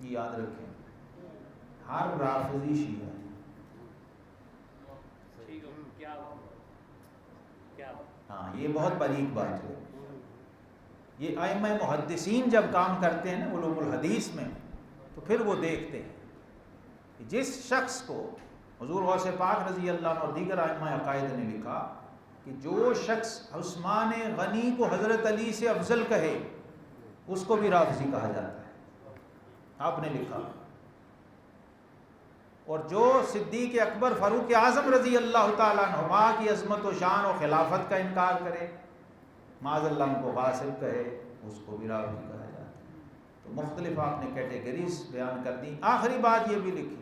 Speaker 1: یہ یاد رکھیں، ہر رافضی شیعہ ہے۔ ہاں، یہ بہت باریک بات ہے۔ یہ ائمہ محدثین جب کام کرتے ہیں نا علوم الحدیث میں، تو پھر وہ دیکھتے ہیں کہ جس شخص کو حضور غوث پاک رضی اللہ عنہ اور دیگر ائمہ عقائد نے لکھا کہ جو شخص عثمان غنی کو حضرت علی سے افضل کہے، اس کو بھی رافضی کہا جاتا ہے، آپ نے لکھا، اور جو صدیق اکبر فاروق اعظم رضی اللہ تعالیٰ عنہما کی عظمت و شان و خلافت کا انکار کرے، معاذ اللہ ان کو غاصب کہے، اس کو بھی رافضی کہا جاتا ہے۔ تو مختلف آپ نے کیٹیگریز بیان کر دی۔ آخری بات یہ بھی لکھی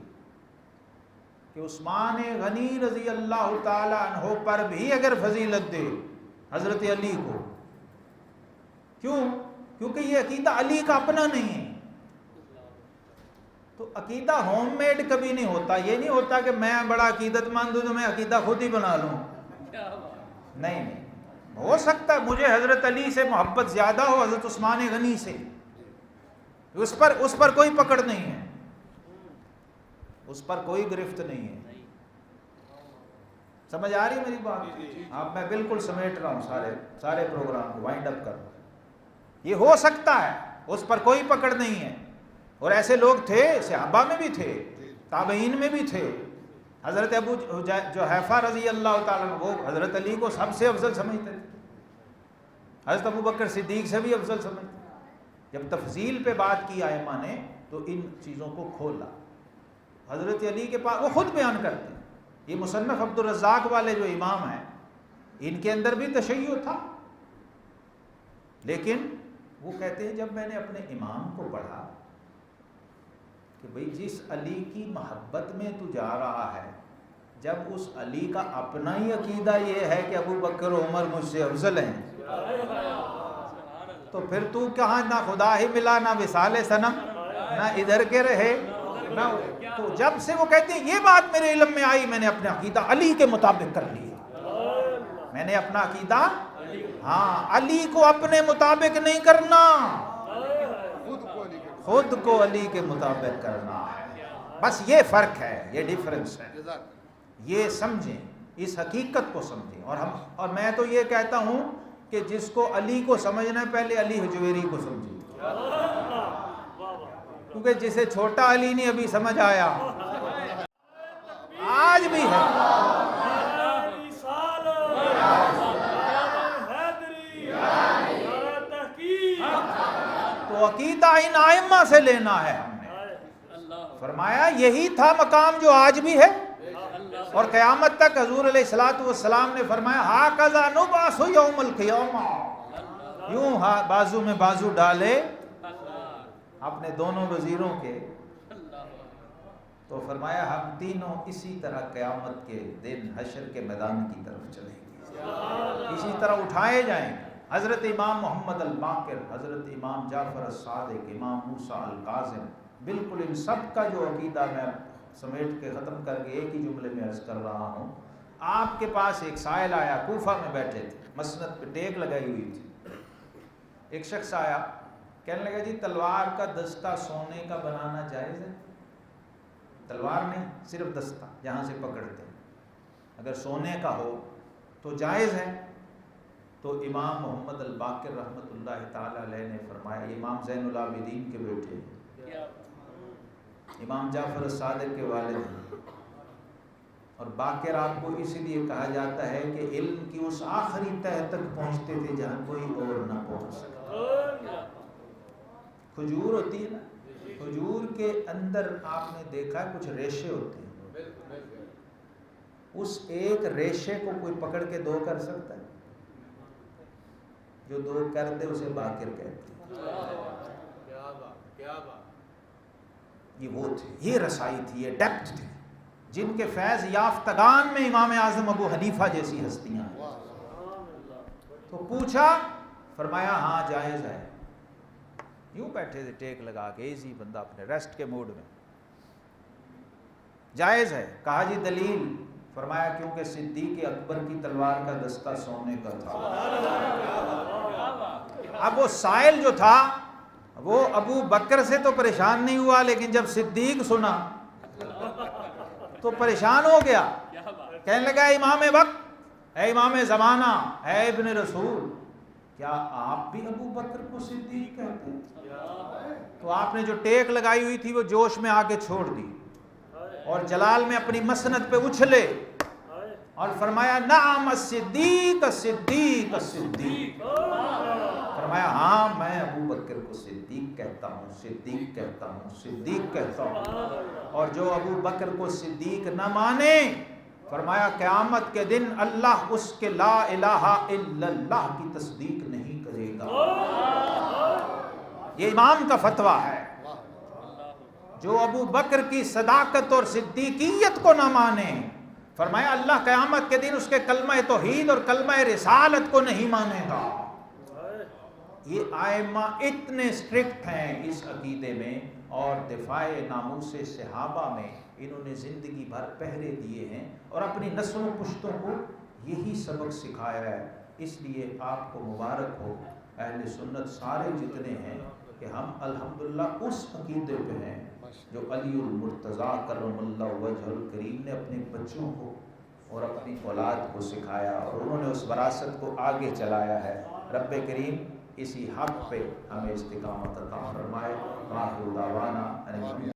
Speaker 1: کہ عثمان غنی رضی اللہ تعالی عنہ پر بھی اگر فضیلت دے حضرت علی کو، کیوں؟ کیونکہ یہ عقیدہ علی کا اپنا نہیں ہے۔ تو عقیدہ ہوم میڈ کبھی نہیں ہوتا، یہ نہیں ہوتا کہ میں بڑا عقیدت مند ہوں تو میں عقیدہ خود ہی بنا لوں، نہیں، ہو سکتا ہے مجھے حضرت علی سے محبت زیادہ ہو حضرت عثمان غنی سے، اس پر کوئی پکڑ نہیں ہے، اس پر کوئی گرفت نہیں ہے۔ سمجھ آ رہی میری بات؟ اب میں بالکل سمیٹ رہا ہوں سارے پروگرام کو، وائنڈ اپ کر رہا ہوں۔ یہ ہو سکتا ہے، اس پر کوئی پکڑ نہیں ہے، اور ایسے لوگ تھے، صحابہ میں بھی تھے، تابعین میں بھی تھے۔ حضرت ابو جحیفہ رضی اللہ تعالیٰ عنہ وہ حضرت علی کو سب سے افضل سمجھتے تھے، حضرت ابو بکر صدیق سے بھی افضل سمجھتے تھے۔ جب تفضیل پہ بات کی ائمہ نے تو ان چیزوں کو کھولا۔ حضرت علی کے پاس وہ خود بیان کرتے ہیں، یہ مصنف عبد الرزاق والے جو امام ہیں، ان کے اندر بھی تشیع تھا، لیکن وہ کہتے ہیں جب میں نے اپنے امام کو پڑھا کہ بھئی جس علی کی محبت میں تو جا رہا ہے، جب اس علی کا اپنا ہی عقیدہ یہ ہے کہ ابو بکر و عمر مجھ سے افضل ہیں، تو پھر تو کہاں نہ خدا ہی ملا، نہ وصال صنم، نہ ادھر کے رہے نہ۔ تو جب سے وہ کہتے ہیں یہ بات میرے علم میں آئی، میں نے اپنا عقیدہ علی کے مطابق کر لیا، میں نے اپنا عقیدہ، ہاں، علی کو اپنے مطابق نہیں کرنا، خود کو علی کے مطابق کرنا ہے۔ بس یہ فرق ہے، یہ ڈیفرنس ہے، یہ سمجھیں، اس حقیقت کو سمجھیں۔ اور میں تو یہ کہتا ہوں کہ جس کو علی کو سمجھنا ہے پہلے علی حجویری کو سمجھیں، کیونکہ جسے چھوٹا علی نہیں ابھی سمجھ آیا، آج بھی ہے۔ تو عقیدہ ان ائمہ سے لینا ہے ہم نے، فرمایا یہی تھا مقام جو آج بھی ہے، اور قیامت تک حضور علیہ الصلوۃ والسلام نے فرمایا ہاکذا نبعث یوم القیامہ، یوں بازو میں بازو ڈالے اپنے دونوں وزیروں کے، تو فرمایا ہم تینوں اسی طرح قیامت کے دن حشر کے میدان کی طرف چلیں گے، اسی طرح اٹھائے جائیں گے۔ حضرت امام محمد الباقر، حضرت امام جعفر الصادق، امام موسیٰ الکاظم، بالکل ان سب کا جو عقیدہ میں سمیٹ کے ختم کر کے ایک ہی جملے میں عرض کر رہا ہوں۔ آپ کے پاس ایک سائل آیا، کوفہ میں بیٹھے تھے، مسند پہ ٹیک لگائی ہوئی تھی، ایک شخص آیا، کہنے لگا جی تلوار کا دستہ سونے کا بنانا جائز ہے؟ تلوار نہیں، صرف دستہ جہاں سے پکڑتے ہیں، اگر سونے کا ہو تو جائز ہے؟ تو امام محمد الباقر رحمۃ اللہ تعالی علیہ نے فرمایا، امام زین العابدین کے بیٹے ہیں، امام جعفر الصادق کے والد ہیں، اور باقر آپ کو اس لیے کہا جاتا ہے کہ علم کی اس آخری تہ تک پہنچتے تھے جہاں کوئی اور نہ پہنچ سکتا۔ کھجور ہوتی ہے نا، کھجور کے اندر آپ نے دیکھا کچھ ریشے ہوتے ہیں، اس ایک ریشے کو کوئی پکڑ کے دو کر سکتا ہے؟ جو دو کر دے اسے باقر کہتے ہیں۔ یہ وہ تھے، یہ رسائی تھی، یہ ڈیپتھ تھی، جن کے فیض یافتگان میں امام اعظم ابو حنیفہ جیسی ہستیاں ہیں۔ تو پوچھا، فرمایا ہاں جائز ہے۔ یوں بیٹھے تھے ٹیک لگا کے، ایزی بندہ اپنے ریسٹ کے موڈ میں، جائز ہے۔ کہا جی دلیل؟ فرمایا کیونکہ صدیق اکبر کی تلوار کا دستہ سونے کا تھا۔ اب وہ سائل جو تھا وہ ابو بکر سے تو پریشان نہیں ہوا، لیکن جب صدیق سنا تو پریشان ہو گیا، کہنے لگا امام وقت، اے امام زمانہ، اے ابن رسول، کیا آپ بھی ابو بکر کو صدیق کہتے ہیں؟ تو آپ نے جو ٹیک لگائی ہوئی تھی وہ جوش میں آ کے چھوڑ دی اور جلال میں اپنی مسند پہ اچھلے اور فرمایا نعم الصدیق الصدیق الصدیق، فرمایا ہاں میں ابو بکر کو صدیق کہتا ہوں، صدیق کہتا ہوں، صدیق کہتا ہوں۔ اور جو ابو بکر کو صدیق نہ مانے، فرمایا قیامت کے دن اللہ اس کے لا الہ الا اللہ کی تصدیق نہیں کرے گا۔ یہ امام کا فتویٰ ہے۔ جو ابو بکر کی صداقت اور صدیقیت کو نہ مانے، فرمایا اللہ قیامت کے دن اس کے کلمہ توحید اور کلمہ رسالت کو نہیں مانے گا۔ یہ ائمہ اتنے اسٹرکٹ ہیں اس عقیدے میں، اور دفاع ناموس صحابہ میں انہوں نے زندگی بھر پہرے دیے ہیں اور اپنی نسل و پشتوں کو یہی سبق سکھایا ہے۔ اس لیے آپ کو مبارک ہو اہل سنت سارے جتنے ہیں کہ ہم الحمدللہ اس عقیدے پہ ہیں جو علی المرتضیٰ کرم اللہ وجہ الکریم نے اپنے بچوں کو اور اپنی اولاد کو سکھایا، اور انہوں نے اس وراثت کو آگے چلایا ہے۔ رب کریم اسی حق پہ ہمیں استقامت عطا فرمائے۔ آخر دعوانا